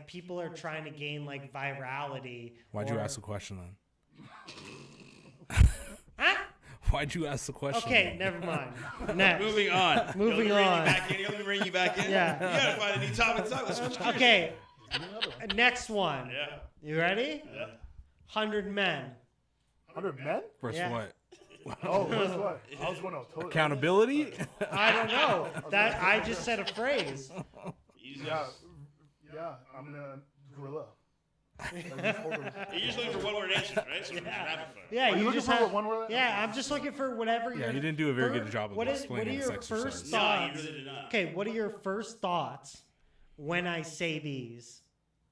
people are trying to gain like virality. Why'd you ask the question then? Huh? Why'd you ask the question? Okay, never mind. Next. Moving on. Moving on. Let me bring you back in. Yeah. You gotta find a new topic to talk. Let's switch gears. Okay. Next one. Yeah. You ready? Yeah. 100 men. 100 men? Versus Yeah. what? Oh, what's what? I was going to totally. Accountability? I don't know. That I just said a phrase. Yeah, I'm a gorilla. You're just looking for one word answers, right? So rapid fire. Yeah, Are you you looking just for have one word? Yeah, I'm just looking for whatever. Yeah, you didn't do a very good job of what are explaining your this first exercise. No, thoughts? you really did not. Okay, what are your first thoughts when I say these?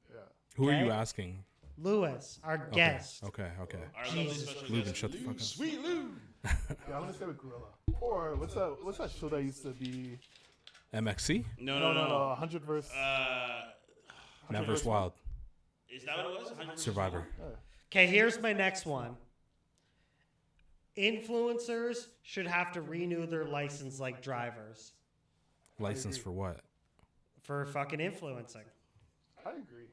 Yeah. Who are you Okay. asking? Lewis, our guest. Okay. Our lovely Jesus. special Lubin, guest, shut the fuck up. Sweet Lou. Yeah, I'm gonna say with gorilla. Or what's that show that used to be? MXC? No. 100 versus. Matt vs. Wild. Is that what it was? 100 Survivor. Okay, here's my next one. Influencers should have to renew their license like drivers License for what? for fucking influencing. I agree.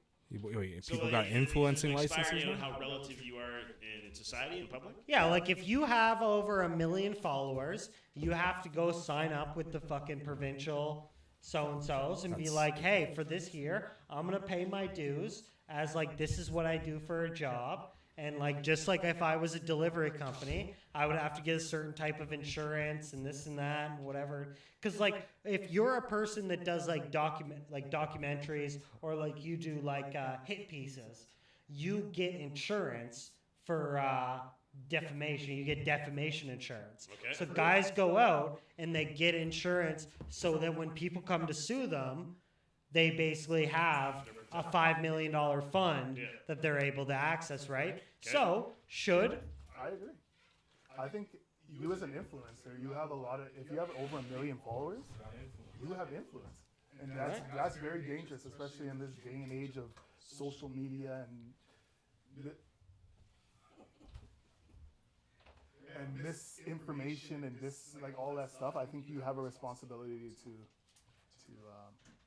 Wait, So, people like, got it's influencing expiring licenses on now? how relative you are in society and public? Yeah, like if you have over 1 million followers, you have to go sign up with the fucking provincial so-and-sos and be like, hey, for this year, I'm going to pay my dues as like, this is what I do for a job. And like, just like if I was a delivery company, I would have to get a certain type of insurance and this and that and whatever. Because like, if you're a person that does like documentaries or like you do like hit pieces, you get insurance for defamation. You get defamation insurance. Okay. So guys go out and they get insurance so that when people come to sue them, they basically have a $5 million fund that they're able to access, right? So, I agree. I think you as an influencer, you have if you have over 1 million followers, you have influence. And that's very dangerous, especially in this day and age of social media and misinformation and like all that stuff. I think you have a responsibility to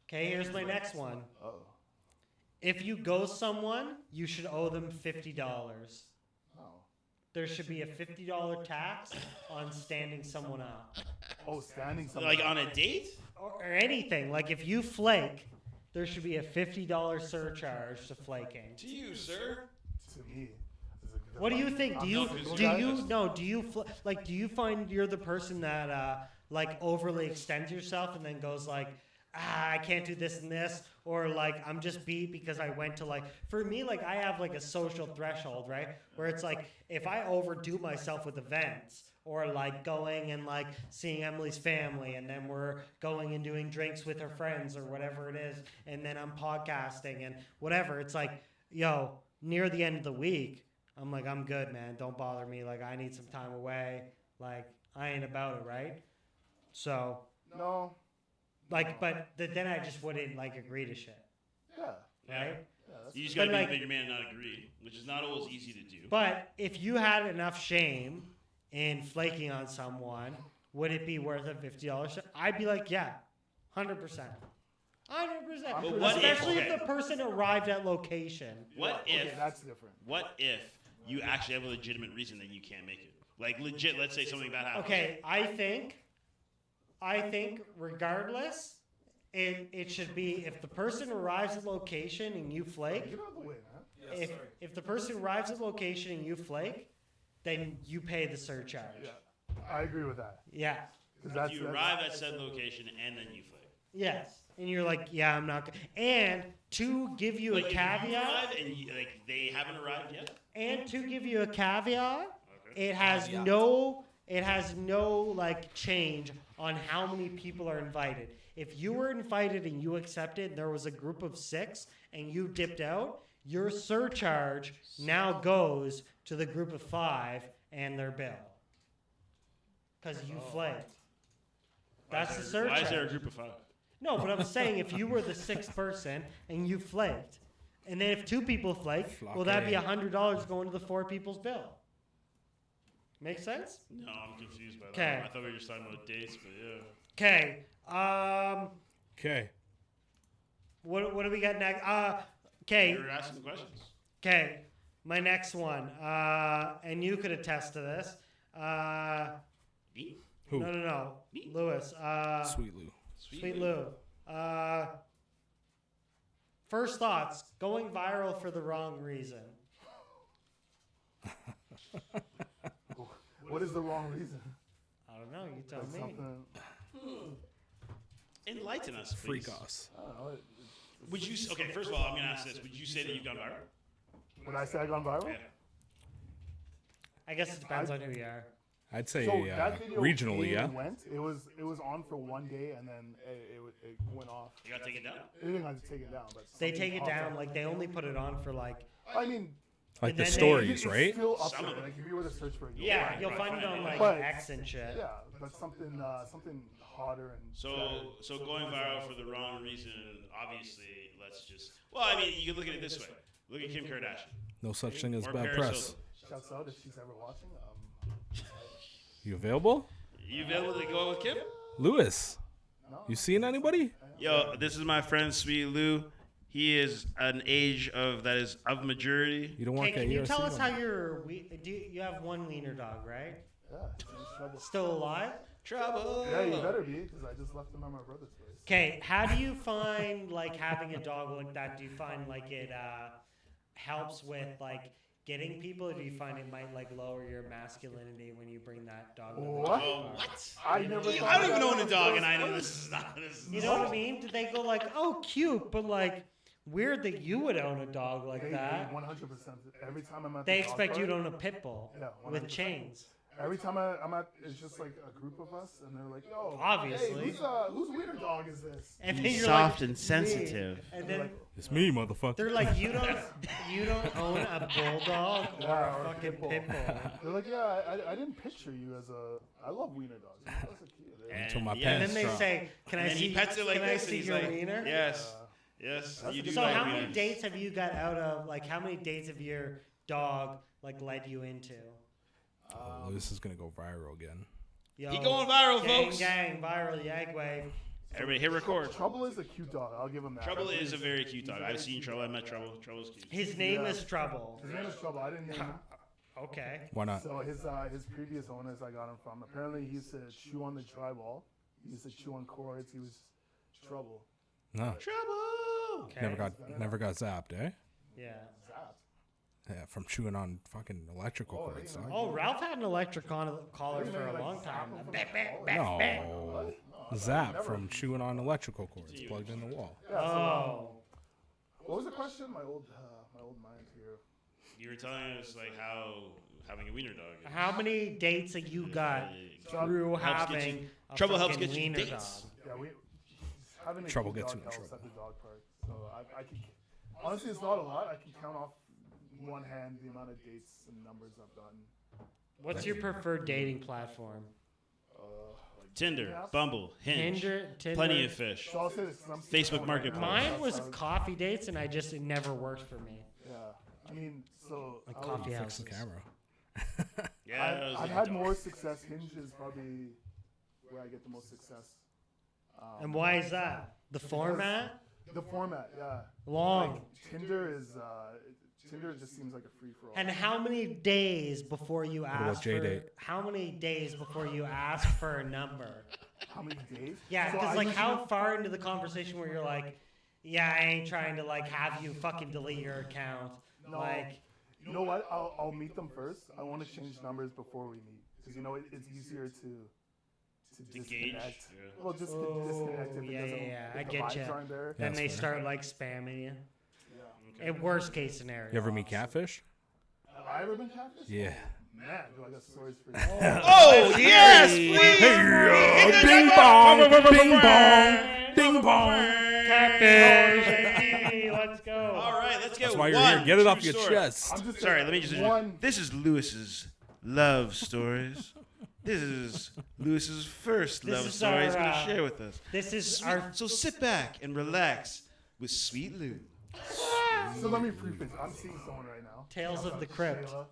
okay, here's my next one. uh-oh. If you ghost someone, you should owe them $50. Oh. There should be a $50 tax on standing someone up. Oh, standing something. Like on a date? Or anything. Like if you flake, there should be a $50 surcharge to flaking. To you, sir. To me. What do you think? Do you find you're the person that like overly extends yourself and then goes like, I can't do this and this, or like I'm just beat because I went to like, for me, like I have like a social threshold, right? Where it's like if I overdo myself with events or like going and like seeing Emily's family and then we're going and doing drinks with her friends or whatever it is, and then I'm podcasting and whatever, it's like, yo, near the end of the week, I'm like, I'm good, man. Don't bother me. Like, I need some time away. Like, I ain't about it, right? So, No. like, but then I just wouldn't, like, agree to shit, Yeah. right? Yeah, that's You just gotta But, be like- a bigger man and not agree, which is not always easy to do. But if you had enough shame in flaking on someone, would it be worth a $50? I'd be like, yeah, 100%. 100%. But what if- Especially if okay. the person arrived at location. What okay, if? that's different. What if you actually have a legitimate reason that you can't make it? Like legit, let's say something bad happens. Okay, I think regardless, it should be if the person arrives at location and you flake, Get out of the way, man. if the person arrives at location and you flake, then you pay the surcharge. Yeah. I agree with that. Yeah. 'Cause You arrive at said location and then you flake. Yes. And you're like, yeah, I'm not. And to give you Like a if you caveat, arrive and like they haven't arrived yet. it has no like change on how many people are invited. If you were invited and you accepted, there was a group of 6 and you dipped out, your surcharge now goes to the group of 5 and their bill. Because you flaked. That's the surcharge. Why is there a group of 5? No, but I'm saying if you were the 6th person and you flaked, and then if 2 people flake, well, that'd be $100 going to the 4 people's bill. Make sense? No, I'm confused by that. 'Kay. I thought we were just talking about dates, but yeah. Okay. Okay. What do we got next? Okay. You were asking questions. Okay. My next one. And you could attest to this. Me? Who? No. Me? Lewis. Sweet Lou. Sweet Lou. First thoughts. Going viral for the wrong reason. What is the wrong reason? I don't know. You tell Like me. something. Enlighten us, please. Freakouts. I don't know. Would you? Okay, first of all, I'm gonna ask this. Would you say that you've gone viral? Would I say I gone viral? Yeah. I guess it depends on who you are. I'd say So that video regionally, came yeah. and went. It was on for one day and then it went off. You gotta take it down. It didn't have to take it down, but They something take it popped down. up. Like, they only put it on for, like... I mean, Like And the then stories, it's right? still up Some there. of it. Like if you were to search for it, Yeah, you'll right, find it on, like, But- X and shit. Yeah, but something hotter and So going viral for the wrong reason, obviously, let's just. Well, I mean, you can look at it this way. Look at Kim Kardashian. No such thing as Or bad Paris press. Hilton. shouts out if she's ever watching. You available? You available to go out with Kim? Lewis, No, you seen anybody? Yo, this is my friend Sweet Lou. He is an age that is of majority. You don't Okay, want can you USC tell us how one. you have one wiener dog, right? yeah, she's in trouble. Still alive? Trouble. Yeah, you better be because I just left him at my brother's place. Okay, how do you find, like, having a dog like that? Do you find, like, it helps with, like, getting people, or do you find it might, like, lower your masculinity when you bring that dog? What? What? I never. thought I don't of even that. own a dog, and I know this is not. You know what I mean? Did they go like, oh, cute, but, like, weird that you would own a dog like that? 100%. Every time I'm at They the dog expect you park, to own a pit bull Yeah, with 100%. chains. Every time I'm at, it's just like a group of us, and they're like, "Yo, Obviously. hey, whose wiener dog is this?" And then He's you're soft like, and sensitive. "Me." And then It's me, motherfucker. they're like, you don't own a bulldog or Yeah, a or a fucking pit bull. pit bull. They're like, "Yeah, I didn't picture you as a. I love wiener dogs. Those are cute." Until my And And pants then they drop. say, "Can And I then see? he pets it like can I this, and see he's your like, wiener?" yes, yes. You do So like how many wieners. dates have you got out of? Like, how many dates have your dog like led you into? Oh, Lewis is gonna go viral again. Yo, He going viral, gang, folks. Gang, viral, yag wave. Everybody hit record. Trouble is a cute dog. I'll give him that. Trouble is a very cute dog. I've seen Trouble. I met Trouble. Trouble's cute. His name Yeah. is Trouble. His name is Trouble. I didn't name him. Okay. Why not? So his previous owners I got him from. Apparently he used to chew on the drywall. He used to chew on cords. He was Trouble. No, Trouble. Okay. never got zapped, eh? Yeah. Zapped. Yeah, from chewing on fucking electrical cords. Dog. Oh, Ralph had an electric collar for a long time. No, zap from chewing on electrical cords plugged in the wall. Yeah, so, Oh. what was the question? My old mind here. You were telling us like how having a wiener dog. Is. How many dates have you got through Helps get having you- a Trouble helps fucking get you wiener dates. dog? Yeah, having a Trouble cute gets dog you in helps trouble. at the dog park. So I can honestly, it's not a lot. I can count off one hand the amount of dates and numbers I've done. What's your preferred dating platform? Tinder, Bumble, Hinge, Tinder. Plenty of Fish, So I'll say this. 'cause I'm Facebook single right Marketplace. now. Mine was coffee dates, and it never worked for me. Yeah, I mean, so Like I would- coffee Fix the houses. camera. Yeah, that was I've a had dog. more success. Hinge is probably where I get the most success. And why is that? The format? The format, yeah. Long. Like, Tinder just seems like a free for all. And how many days before you about ask for J-Date? how many days before you ask for a number? How many days? Yeah, So because I like usually- how far into the conversation where you're like, yeah, I ain't trying to like have you fucking delete your account. No. Like, You know what? I'll meet them first. I want to change numbers before we meet because you know it's easier to gauge, disconnect. yeah. Well, just to Oh, disconnect if yeah, it doesn't. yeah, if I the get vibes ya. aren't there. then that's they fair. start like spamming you. Yeah. In worst case scenario. You ever meet Catfish? Have I ever been catfished? Yeah. Man, do I got stories for you? Oh yes, please. Ding bong, ding bong, ding bong. Catfish. Hey, let's go. All right, let's get That's why you're here. Get it off your story. chest. I'm just Sorry, saying, let me just. one. This is Lewis's love stories. This is Lewis's first This love is story he's our, going to share with us. This is Sweet- our. So sit back and relax with Sweet Lou. So let me preface. I'm seeing someone right now. Tales of the Crypt. Shayla.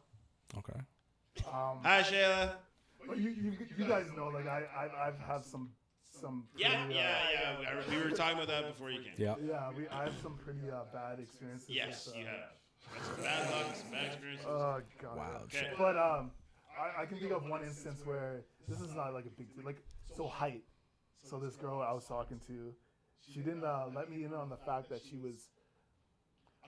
Okay. Hi, Shayla. But you guys know, like I've had some Yeah, pretty, We were talking about that before you came. Yeah. I have some pretty bad experiences. Yes, with, you have. That's some bad luck, some bad experiences. Oh god. Wow. Okay. But I can think of one instance where this is not like a big deal. Like so height. So this girl I was talking to, she didn't let me in on the fact that she was.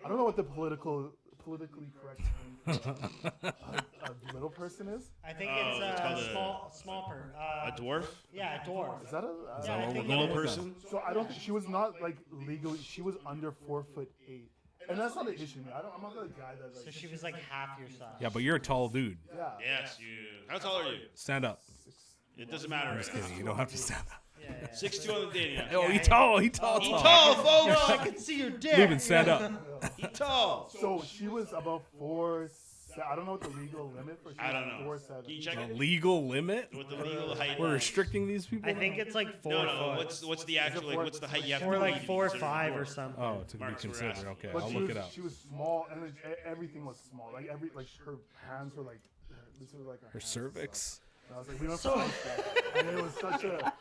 I don't know what the politically correct name for a little person is. I think Oh, it's it's called a small person. A dwarf? Yeah, a dwarf. Is that a? Yeah, I think Little it is. person? So I don't think she was not like legally. She was under 4'8", and that's not an issue. I'm not the guy that like. So she was like half your size. Yeah, but you're a tall dude. Yeah. Yes, you. How tall are you? Stand up. It doesn't matter. I'm just kidding. You don't have to stand up. Yeah. 6'2" on the dating app. Oh, he tall. He tall. He tall. tall, No, folks. I can see your dick. Ruben, stand up. He tall. So she was about 4'7". I don't know what the legal limit for. She I don't was know. 4'7". Can you check A it? legal limit? What the legal height We're is? restricting these people. I think it's like 4 No. foot. What's the actual like? What's the height you have to Or be like to be 4 or considered 5 a or dwarf? something. Oh, to be Marks were considered. asking. Okay, But I'll she look was, it up. She was small, and everything was small. Like her hands were like this was like Her hands, cervix. so I was like, we don't So- have to ask that. And it was such a.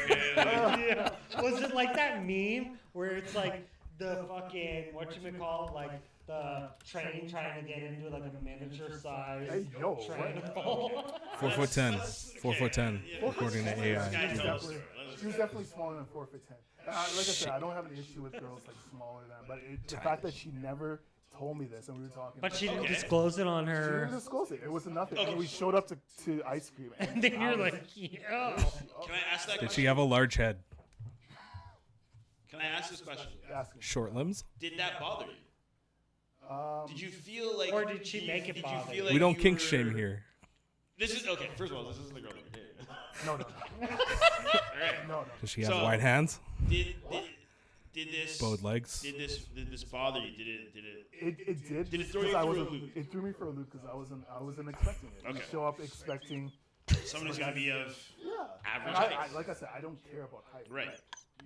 Okay. Yeah. Was it like that meme where it's like the fucking whatchamacallit, like the train trying to get into like a miniature size Hey yo, train what? hole? 4'10". 4'10", according to Guy AI. tell us Definitely- story. She was definitely smaller than 4'10". Like I said, I don't have an issue with girls like smaller than, but the fact that she never told me this and we were talking. But she didn't Okay. disclose it on She didn't her. disclose it. It was nothing. Okay. And we showed up to ice cream. And then I you're was- like, yo. Can I ask that Did question? she have a large head? Can I ask this question? Ask me. Short limbs? Did that bother you? Did you feel like? Or did she make it bother you? like We don't you kink were- shame here. This is okay. First of all, this isn't the girl that you're dating. No. All right. No. Does she have So- white hands? Did this Bowed legs? Did this bother you? Did it? It did. Did it throw because you I through a wasn't- loop? It threw me for a loop because I wasn't expecting it. Okay. You show up expecting. Somebody's got to be of Yeah. average And I, height. like I said, I don't care about height. Right.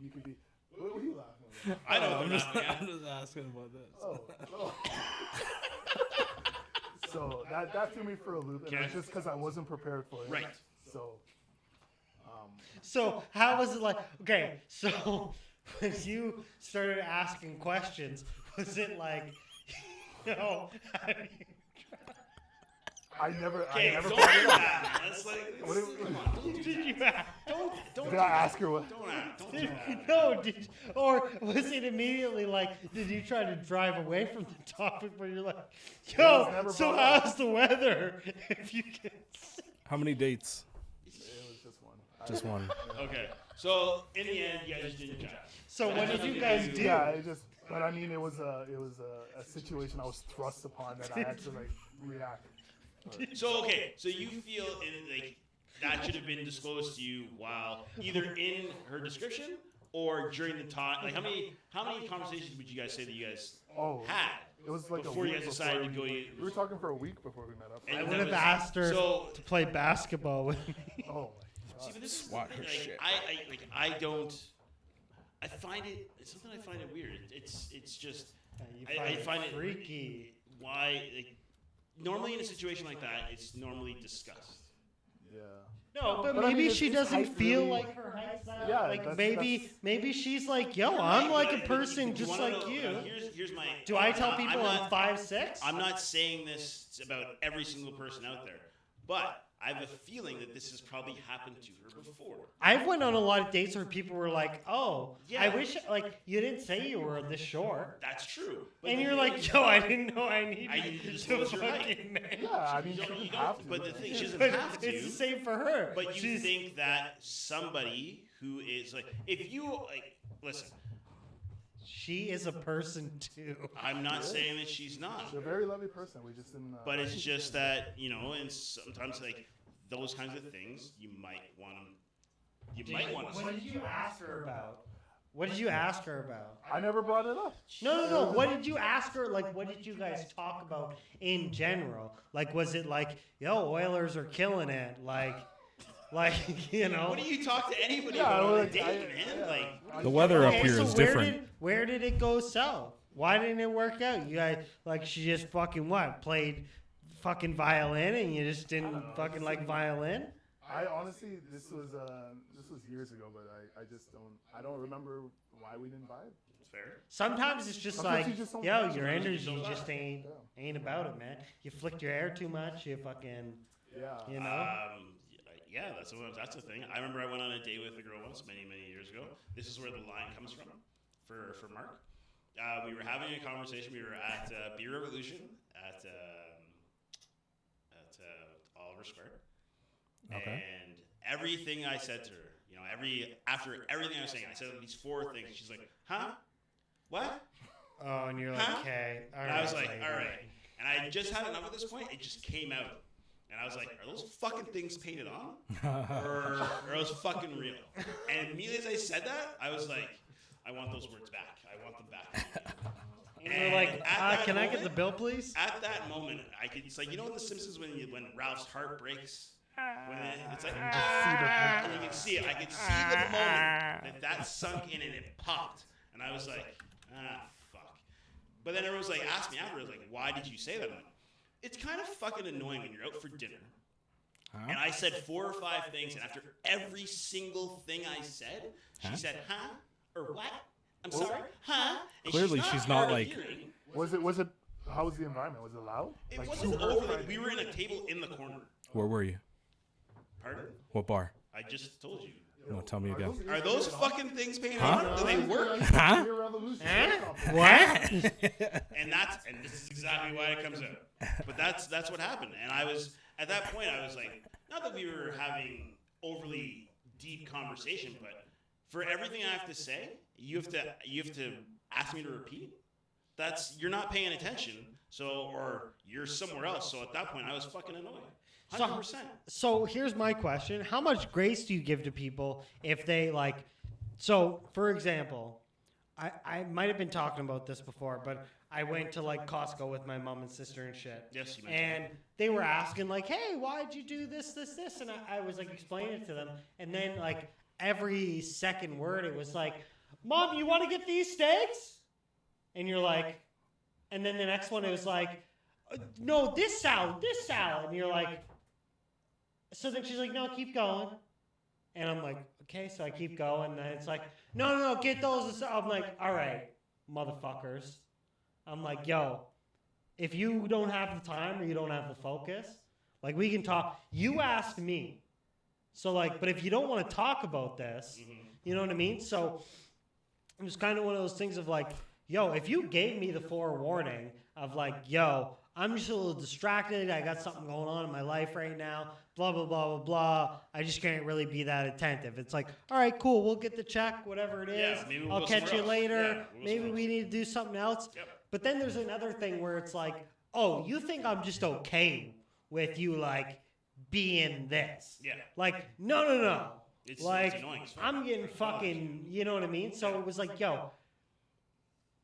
You could be. What are you laughing at? I know. What they're laughing at. just asking about this. Oh. So that threw me for a loop, and Okay. it's just because I wasn't prepared for it. Right. So. So how was it like? Okay, so when you started asking questions, was it like, you know, how do you- I never Okay, don't do brought it up. that. That's like. What did- did you ask? Don't. Did I ask her what? Don't act. Don't do that. No, or was it immediately like, did you try to drive away from the topic where you're like, was yo, never so brought up. how's the weather? If you can. How many dates? It was just one. Just one. Okay. So in the end, you guys didn't chat. So what did you guys do? Yeah, it just. But I mean, it was a situation I was thrust upon that I had to like react. So okay, so you feel like that should have been disclosed to you while either in her description or during the time. Like how many conversations would you guys say that you guys Oh, had it was like before a you week guys decided to before go? we were talking for a week before we met up. And I that would have was- asked her So to play basketball with me. Oh see, but this is Swat the her thing, shit. I don't. I find it. It's something I find it weird. It's just. You I find it freaky. Why? Like, normally in a situation like that, it's normally discussed. yeah. No, but But I maybe mean, she it's doesn't height feel really- like her height's that. Yeah, like that's- maybe she's like, yo, I'm like a person You just wanna like know- you. Here's my. Do I tell I'm people not- I'm 5'6"? I'm not saying this about every single person out there, but I have a feeling that this has probably happened to her before. I've went on a lot of dates where people were like, "Oh, Yeah. I wish like you didn't say you were this short," That's true. But and the you're thing like, is- "Yo, I didn't know I needed I needed to to disclose your height." fucking name." Yeah, I mean, You she don't- didn't you have don't- to. but the thing, she doesn't But have to. it's the same for her. But you She's- think that somebody who is like, if you like, listen, she is a person too. I'm not saying that she's not, She's a very lovely person. We just didn't. but it's just that and sometimes like those kinds of things you might want to. You might want to. What did you ask her about? What did you ask her about? I never brought it up. No. What did you ask her? Like, what did you guys talk about in general? Like, was it like, yo, Oilers are killing it? Like, you know. What do you talk to anybody Yeah, about on a like, date, man? Like, The weather up Okay, here so is where different. Where did it go south? Why didn't it work out? You guys, like, she just fucking what? Played fucking violin and you just didn't fucking like violin? I honestly, this was years ago, but I don't remember why we didn't vibe. it's fair. Sometimes it's just Sometimes like, you just don't yo, vibe. your Sometimes you energy just don't just ain't about it, man. You flicked your hair too much, you fucking, Yeah. you know? Yeah, that's a thing. I remember I went on a date with a girl once, many years ago. This is where the line comes from, for Mark. We were having a conversation. We were at Beer Revolution at Oliver Square, Okay. and everything I said to her, you know, after everything I was saying, I said these 4 things. She's like, "Huh? What?" Oh, and you're like, Huh? okay. All And right, I was like, lady. "All right." And I just had enough at this point. It just came out. And I was like, are those fucking things painted on? Or are those fucking real? And immediately as I said that, I was like, I want those words back. I want them back. And you're like, can I get the bill, please? At that moment, it's like, you know in The Simpsons when Ralph's heart breaks? It's like, and you can see it. I could see the moment that sunk in and it popped. And I was like, fuck. But then everyone was like, asked me afterwards, like, why did you say that? I'm like, it's kind of fucking annoying when you're out for dinner. And I said 4 or 5 things, and after every single thing I said, she said, huh? Or what? I'm sorry, huh? And Clearly, she's not hard of like- hearing. Was it? How was the environment? Was it loud? It Like, wasn't super over. friendly? We were in a table in the corner. Where were you? Pardon? What bar? I just told you. No, tell me again. Are those fucking things painted Huh? on? Do they work? Huh? Beer Revolution. What? And this is exactly why it comes out. But that's what happened. And I was at that point I was like, not that we were having overly deep conversation, but for everything I have to say, you have to ask me to repeat. You're not paying attention. So or you're somewhere else. So at that point I was fucking annoyed. 100%. So here's my question. How much grace do you give to people if they like, so for example, I might have been talking about this before, but I went to like Costco with my mom and sister and shit. Yes, you mentioned And they were asking like, hey, why'd you do this? And I was like explaining it to them. And then like every second word, it was like, Mom, you want to get these steaks? And you're like, and then the next one, it was like, no, this salad. And you're like, so then she's like, no, keep going. And I'm like, okay, so I keep going. And then it's like, no, get those. I'm like, all right, motherfuckers. I'm like, yo, if you don't have the time or you don't have the focus, like we can talk. You asked me. So like, but if you don't want to talk about this, you know what I mean? So it was kind of one of those things of like, yo, if you gave me the forewarning of like, yo, I'm just a little distracted. I got something going on in my life right now. Blah, blah, blah, blah, blah. I just can't really be that attentive. It's like, all right, cool. We'll get the check, whatever it is. Yeah, maybe we'll I'll go catch you somewhere else. later. Yeah, we'll go Maybe somewhere we need to do something else. Yep. But then there's another thing where it's like, oh, you think I'm just okay with you like being this? Yeah. Like, no. It's Like, annoying. I'm getting fucking, you know what I mean? So it was like, yo,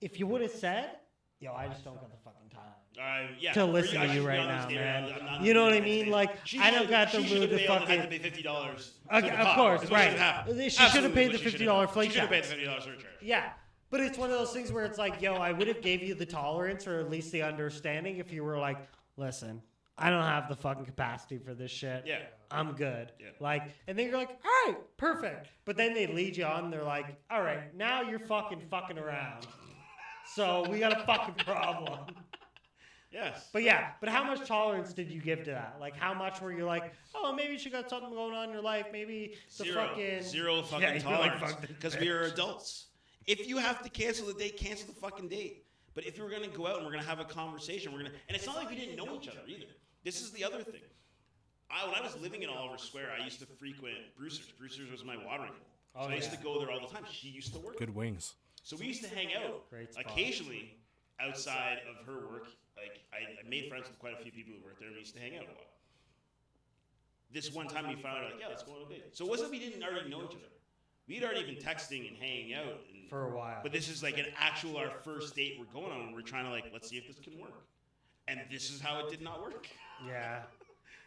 if you would have said, yo, I just don't got the fucking time Yeah. to listen I to should you be right on now, this day, man. I'm not You know on what I this mean? day. Like, She I don't should- got the she should mood have to bailed and fucking. had to pay $50. Okay, of course, right. She should have paid the $50 Flake She should have paid tax. the $50 surcharge. Yeah, but it's one of those things where it's like, yo, I would have gave you the tolerance or at least the understanding if you were like, listen, I don't have the fucking capacity for this shit. Yeah. I'm good. Yeah. Like, and then you're like, all right, perfect. But then they lead you on. They're like, all right, now you're fucking around. So we got a fucking problem. Yes. But yeah, but how much tolerance did you give to that? Like, how much were you like, oh, maybe she got something going on in your life. Maybe the Zero fucking Yeah, you're like, tolerance. fuck this Because we are adults. If you have to cancel the date, cancel the fucking date. But if we're going to go out and we're going to have a conversation, and it's not like we didn't know each other either. This is the other thing. When I was living in Oliver Square, I used to frequent Brewster's. Brewster's was my watering hole. So I used to go there all the time. She used to work. Good wings. So we used to hang out Great spot. occasionally outside of her work. Like I made friends with quite a few people who worked there, and we used to hang out a lot. This one time we found out, like, yeah, let's go on a date. So it wasn't we didn't already know each other. we'd already been texting and hanging out For a while. But this is like our first date we're going on, and we're trying to like, let's see if this can work. And this is how it did not work. Yeah.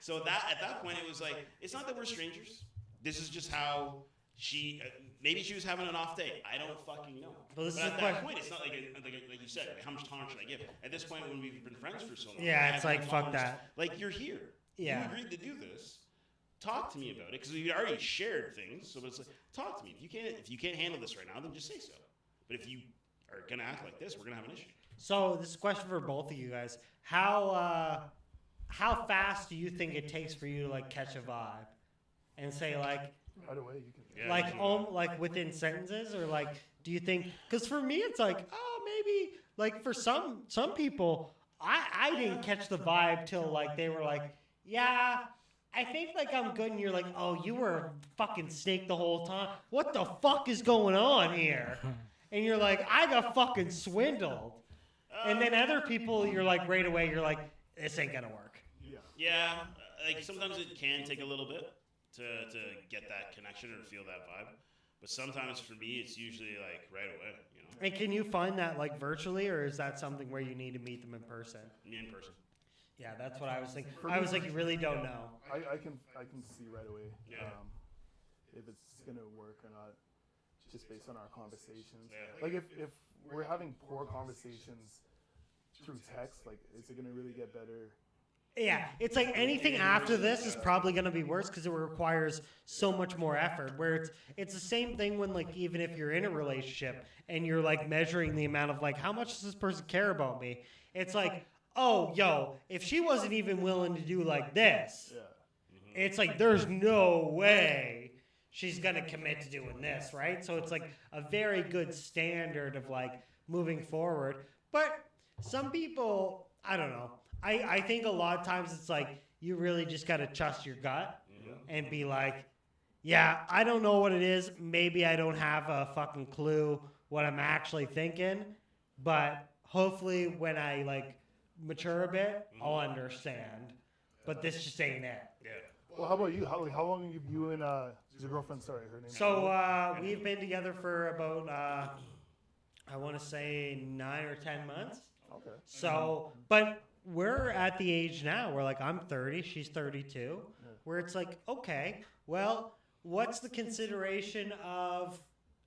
So at that point, it was like, it's not that we're strangers. This is just how she, maybe she was having an off day. I don't fucking know. But this is at the that question. point, it's not like you said, like, how much time should I give? At this point, when we've been friends for so long. Yeah, it's like, fuck that. Like, you're here. Yeah. You agreed to do this. Talk to me about it, because we already shared things. So it's like, talk to me. If you can't handle this right now, then just say so. But if you are gonna act like this, we're gonna have an issue. So this is a question for both of you guys. How fast do you think it takes for you to like catch a vibe, and say like, Right away, you can. Yeah, like within sentences, or like, do you think? Because for me, it's like, oh, maybe like for some people, I didn't catch the vibe till like they were like, yeah, I think like I'm good, and you're like, oh, you were a fucking snake the whole time. What the fuck is going on here? And you're like, I got fucking swindled. And then other people, you're like, right away, you're like, this ain't gonna work. Yeah, like sometimes it can take a little bit to get that connection or feel that vibe. But sometimes for me, it's usually like right away, you know. And can you find that like virtually, or is that something where you need to meet them in person? In person. Yeah, that's what I was thinking. I was like, you really don't know. I can see right away Yeah. if it's gonna work or not, just based on our conversations. Yeah. Like if we're having poor conversations through text, like is it gonna really get better? Yeah, it's like anything after this is probably going to be worse because it requires so much more effort. Where it's the same thing when like even if you're in a relationship and you're like measuring the amount of like how much does this person care about me? It's like, oh, yo, if she wasn't even willing to do like this, it's like there's no way she's going to commit to doing this, right? So it's like a very good standard of like moving forward. But some people, I don't know. I think a lot of times it's like you really just got to trust your gut and be like, yeah, I don't know what it is. Maybe I don't have a fucking clue what I'm actually thinking, but hopefully when I like mature a bit, I'll understand. But this just ain't it. Yeah. Well, how about you? How long have you and your girlfriend? Sorry, her name. So we've been together for about I want to say 9 or 10 months. Okay. So, but we're at the age now where like I'm 30, she's 32, where it's like, okay, well, what's the consideration of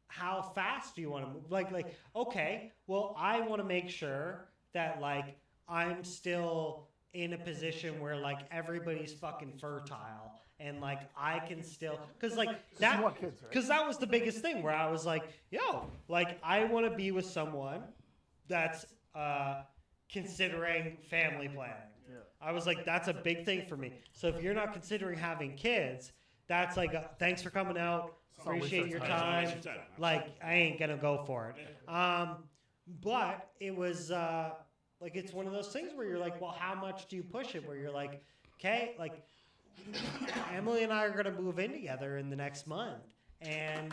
how fast do you want to move? Like, okay, well, I want to make sure that like I'm still in a position where like everybody's fucking fertile and like I can still, cause like that, you want kids, right? cause that was the biggest thing where I was like, yo, like I want to be with someone that's considering family planning. Yeah. I was like, that's a big thing for me. So if you're not considering having kids, that's like, thanks for coming out. Appreciate your time. Like, I ain't gonna go for it. But it was like it's one of those things where you're like, well, how much do you push it? Where you're like, okay, like Emily and I are gonna move in together in the next month, and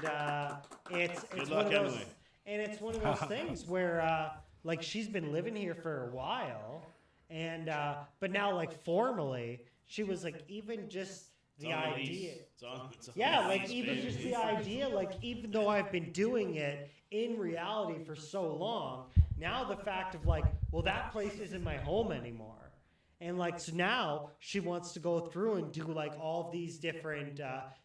it's one of those, and it's one of those things where like she's been living here for a while, and but now like formally, she was like even just the idea. Yeah, like even just the idea, like even though I've been doing it in reality for so long, now the fact of like, well, that place isn't my home anymore. And like, so now she wants to go through and do like all of these different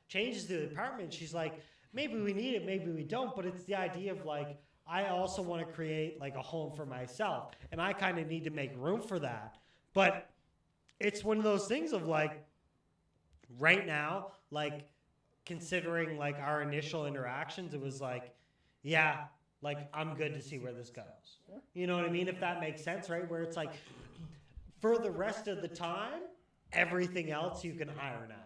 changes to the apartment. She's like, maybe we need it, maybe we don't, but it's the idea of like, I also want to create like a home for myself, and I kind of need to make room for that. But it's one of those things of like, right now, like considering like our initial interactions, it was like, yeah, like I'm good to see where this goes. You know what I mean? If that makes sense, right? Where it's like, for the rest of the time, everything else you can iron out.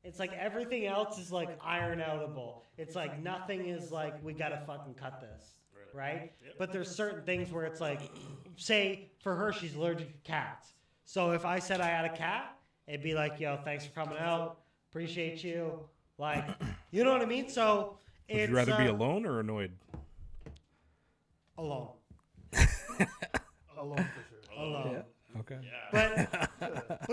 It's like everything else is like iron outable. It's like nothing is like we gotta fucking cut this, right? But there's certain things where it's like, say for her she's allergic to cats. So if I said I had a cat, it'd be like, yo, thanks for coming out, appreciate you, like, you know what I mean? So Would it's, you rather be alone or annoyed? Alone. Alone for sure. Alone. Yeah. Okay. But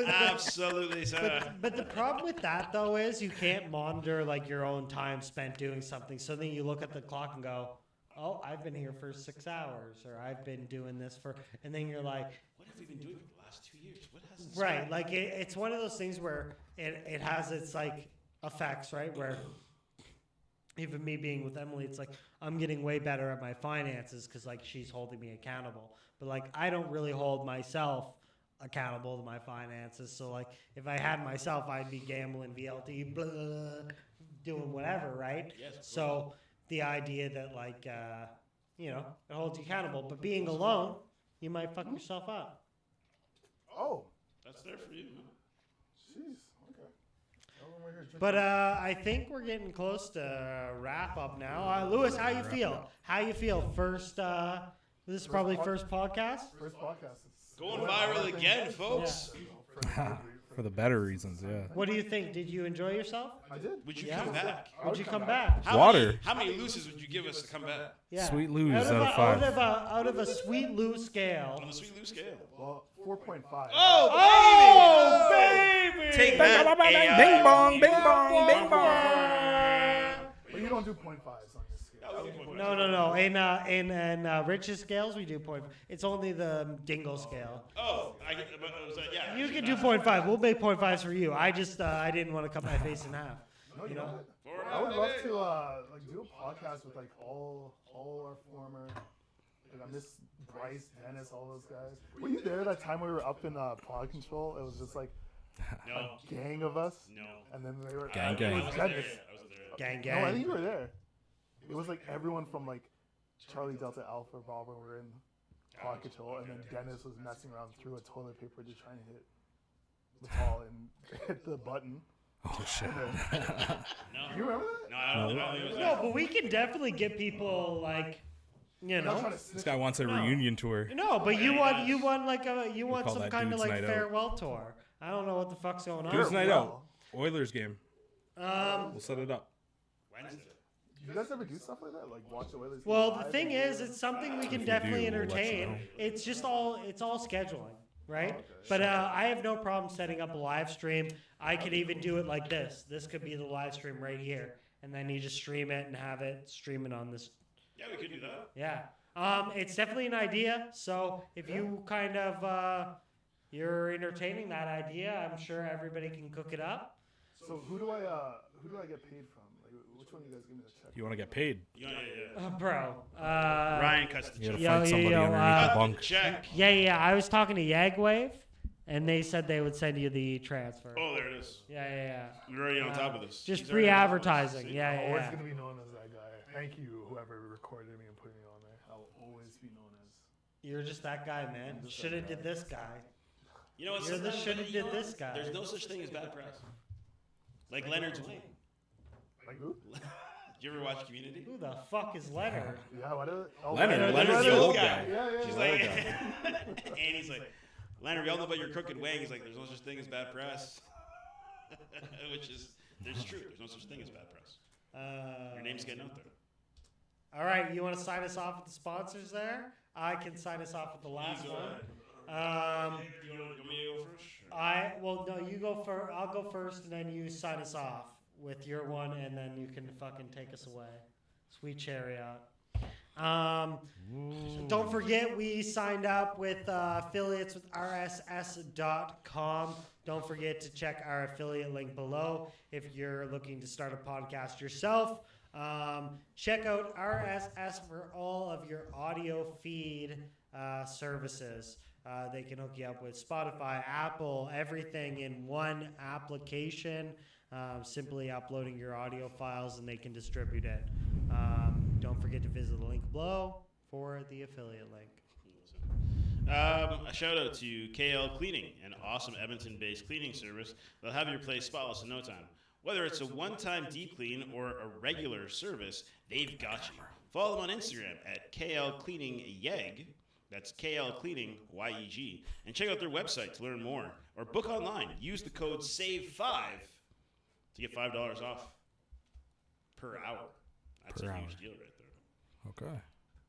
Absolutely, sir. but the problem with that though is you can't monitor like your own time spent doing something. So then you look at the clock and go, "Oh, I've been here for 6 hours," or "I've been doing this for," and then you're like, What have we been doing for the last 2 years? What has this right? been? Like it's one of those things where it has its like effects, right? Where even me being with Emily, it's like I'm getting way better at my finances because like she's holding me accountable. But like I don't really hold myself accountable to my finances. So like if I had myself, I'd be gambling, VLT, blah, blah, blah, doing whatever, right? Yes. So the idea that like it holds you accountable, but being alone, you might fuck yourself up. Oh, That's there for you. jeez. Okay. Kelvin, we're here drinking. But I think we're getting close to wrap up now. Lewis, how you feel? How you feel? First, this is probably first podcast. First podcast. It's Going viral again, folks. For the better reasons, yeah. What do you think? Did you enjoy yourself? I did. Would you Yeah. come back? Would you come back? Water. How many looses would you give us to come back? Yeah. Sweet Lou's out out of 5. out of a Sweet Lou scale. On the Sweet Lou scale. Well, 4.5. Oh, baby! Take that. Bing bong, bing bong, bing bong. But you don't do 0.5s on your scale. No. In Rich's scales, we do 0.5. It's only the Dingle scale. Oh, yeah. You can do 0.5. We'll make 0.5s for you. I just I didn't want to cut my face in half. No, you know? know what? I would love to like do a podcast with like all our former. Like I miss Bryce, Dennis, all those guys. Were you there that time we were up in pod control? It was just like No. a gang of us. No. And then they were Gang, it gang. was I wasn't there Dennis. yet. I wasn't there yet. Gang, No, I gang. think you were there. It was like everyone from like Charlie Delta Alpha Bravo were in pod control, and then Dennis was messing around through a toilet paper just trying to hit the ball and hit the button. Oh, shit. No. You remember that? No, I don't think it was No, there. but we can definitely get people like, I'm not know. trying to This snitch. guy wants a reunion tour. No, but you want like call some that kind of dude's like night out. farewell tour. I don't know what the fuck's going on. Dude's night well. out. Oilers game. We'll set it up. Wednesday. You guys ever do stuff like that? Like watch the Oilers? Well, game the live thing and is, do- it's something we can we definitely do, we'll let you entertain. know. It's just all scheduling, right? But I have no problem setting up a live stream. I could even do it like this. This could be the live stream right here, and then you just stream it and have it streaming on this. Yeah, we could do that. Yeah. It's definitely an idea. So if you kind of you're entertaining that idea, I'm sure everybody can cook it up. So who do I get paid from? Like, which one of you guys give me the check? You want to get paid? Yeah. Bro. Ryan cuts the You gotta check. Yo, find somebody yo, underneath the bunk. Check. Yeah. I was talking to Yagwave, and they said they would send you the transfer. Oh, there it is. Yeah. We're already on top of this. Just He's free already on top of this. advertising. I'm Yeah. always gonna be known as that guy. Thank you, whoever recorded me and put me on there. I'll always be known as. You're just that guy, man. Should have did this guy. You know what? You're the sometimes- shoulda you know did what? this guy. There's no such thing as bad press. Like Leonard's Wayne. Like who? Did you ever watch Community? Who the fuck is Leonard? Yeah, what is it? Oh, Leonard's Leonard's the the old old guy. guy. Yeah. She's like, and he's like, Leonard, we all know about your crooked wang. He's like, there's no such thing as bad press. Which is, there's true. There's no such thing as bad press. Your name's getting out there. All right, you want to sign us off with the sponsors there? I can sign us off with the last You go one. ahead. You want me to go first? You go first. I'll go first, and then you sign us off with your one, and then you can fucking take us away. Sweet chariot. Don't forget, we signed up with affiliates with RSS.com. Don't forget to check our affiliate link below if you're looking to start a podcast yourself. Check out RSS for all of your audio feed services. They can hook you up with Spotify, Apple, everything in one application. Simply uploading your audio files and they can distribute it. Don't forget to visit the link below for the affiliate link. A shout out to KL Cleaning, an awesome Edmonton-based cleaning service that'll have your place spotless in no time. Whether it's a one-time deep clean or a regular service, they've got you. Follow them on Instagram at KL Cleaning YEG. That's KL Cleaning YEG. And check out their website to learn more. Or book online. Use the code SAVE5 to get $5 off per hour. That's Per a hour. huge deal right there. Okay.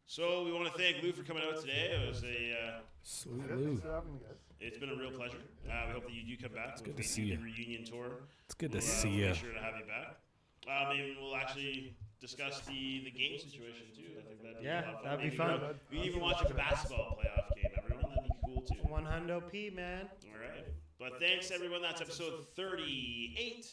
So we want to thank Lou for coming out today. It was a Sweet Yeah, Lou. thanks for having me, guys. it's been a real pleasure. We hope that you do come back. It's good to see you. Reunion tour. It's good to We'll, see we'll you. Make sure to have you back. Maybe we'll actually discuss the game situation too. I think that'd be a lot of fun. that'd be Maybe fun. We can even watch a basketball playoff game, everyone. That'd be cool too. 100p, man. All right. But thanks, everyone. That's episode 38.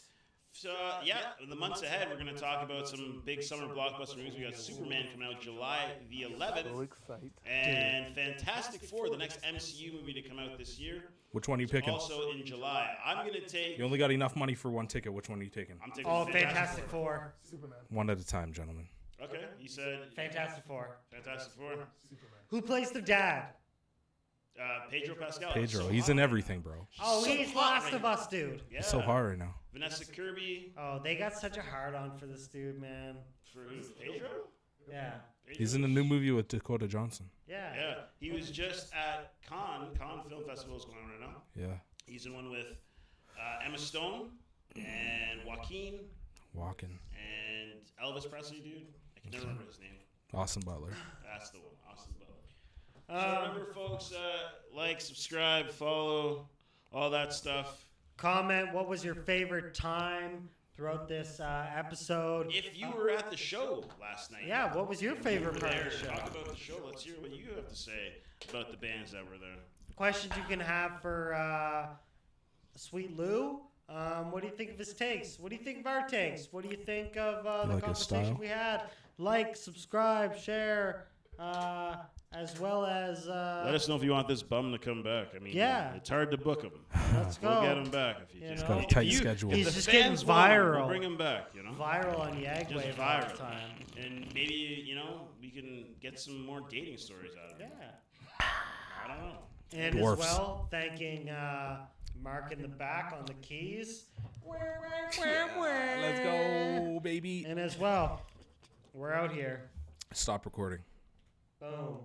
So, yeah, in the months ahead, we're going to talk about some big summer blockbuster movies. We got Superman coming out July the 11th. So excited. And Fantastic Four, the next MCU movie to come out this year. Which one are you picking? Also in July. I'm going to take... You only got enough money for one ticket. Which one are you taking? I'm taking Oh, Fantastic Four. Superman. One at a time, gentlemen. Okay, you said... Fantastic Four. Fantastic Four. Superman. Who plays the dad? Pedro Pascal. Pedro, So he's hot in right everything, bro. Oh, So he's hot Last right of now. Us, dude. Yeah. He's so hard right now. Vanessa Kirby. Oh, they got such a hard on for this dude, man. For who? Pedro? Yeah. He's in a new movie with Dakota Johnson. Yeah. Yeah, he was just at Cannes Film Festival is going on right now. Yeah. He's in one with Emma Stone and Joaquin Walking. and Elvis Presley, dude. I can never remember his name. Austin Butler. That's the one, Austin Butler. So remember, folks, like, subscribe, follow, all that stuff. Comment what was your favorite time throughout this episode. If you were at the show last night, Yeah, what was your favorite part of there, the show? talk about the show. Let's hear what you have to say about the bands that were there. Questions you can have for Sweet Lou. What do you think of his takes? What do you think of our takes? What do you think of the like his conversation style? we had? Like, subscribe, share, as well as Let us know if you want this bum to come back. I mean, Yeah. it's hard to book him. let's go. We'll get him back if you You just know? Got a If tight you- schedule. if He's the just getting fans want him, viral. We'll bring him back, you know. Viral on the Just Eggwave all the viral. time. And maybe, you know, we can get some more dating stories out of him. Yeah. I don't know. And Dwarfs. as well, thanking Mark in the back on the keys. Let's go, baby. And as well, we're out here. Stop recording. Boom.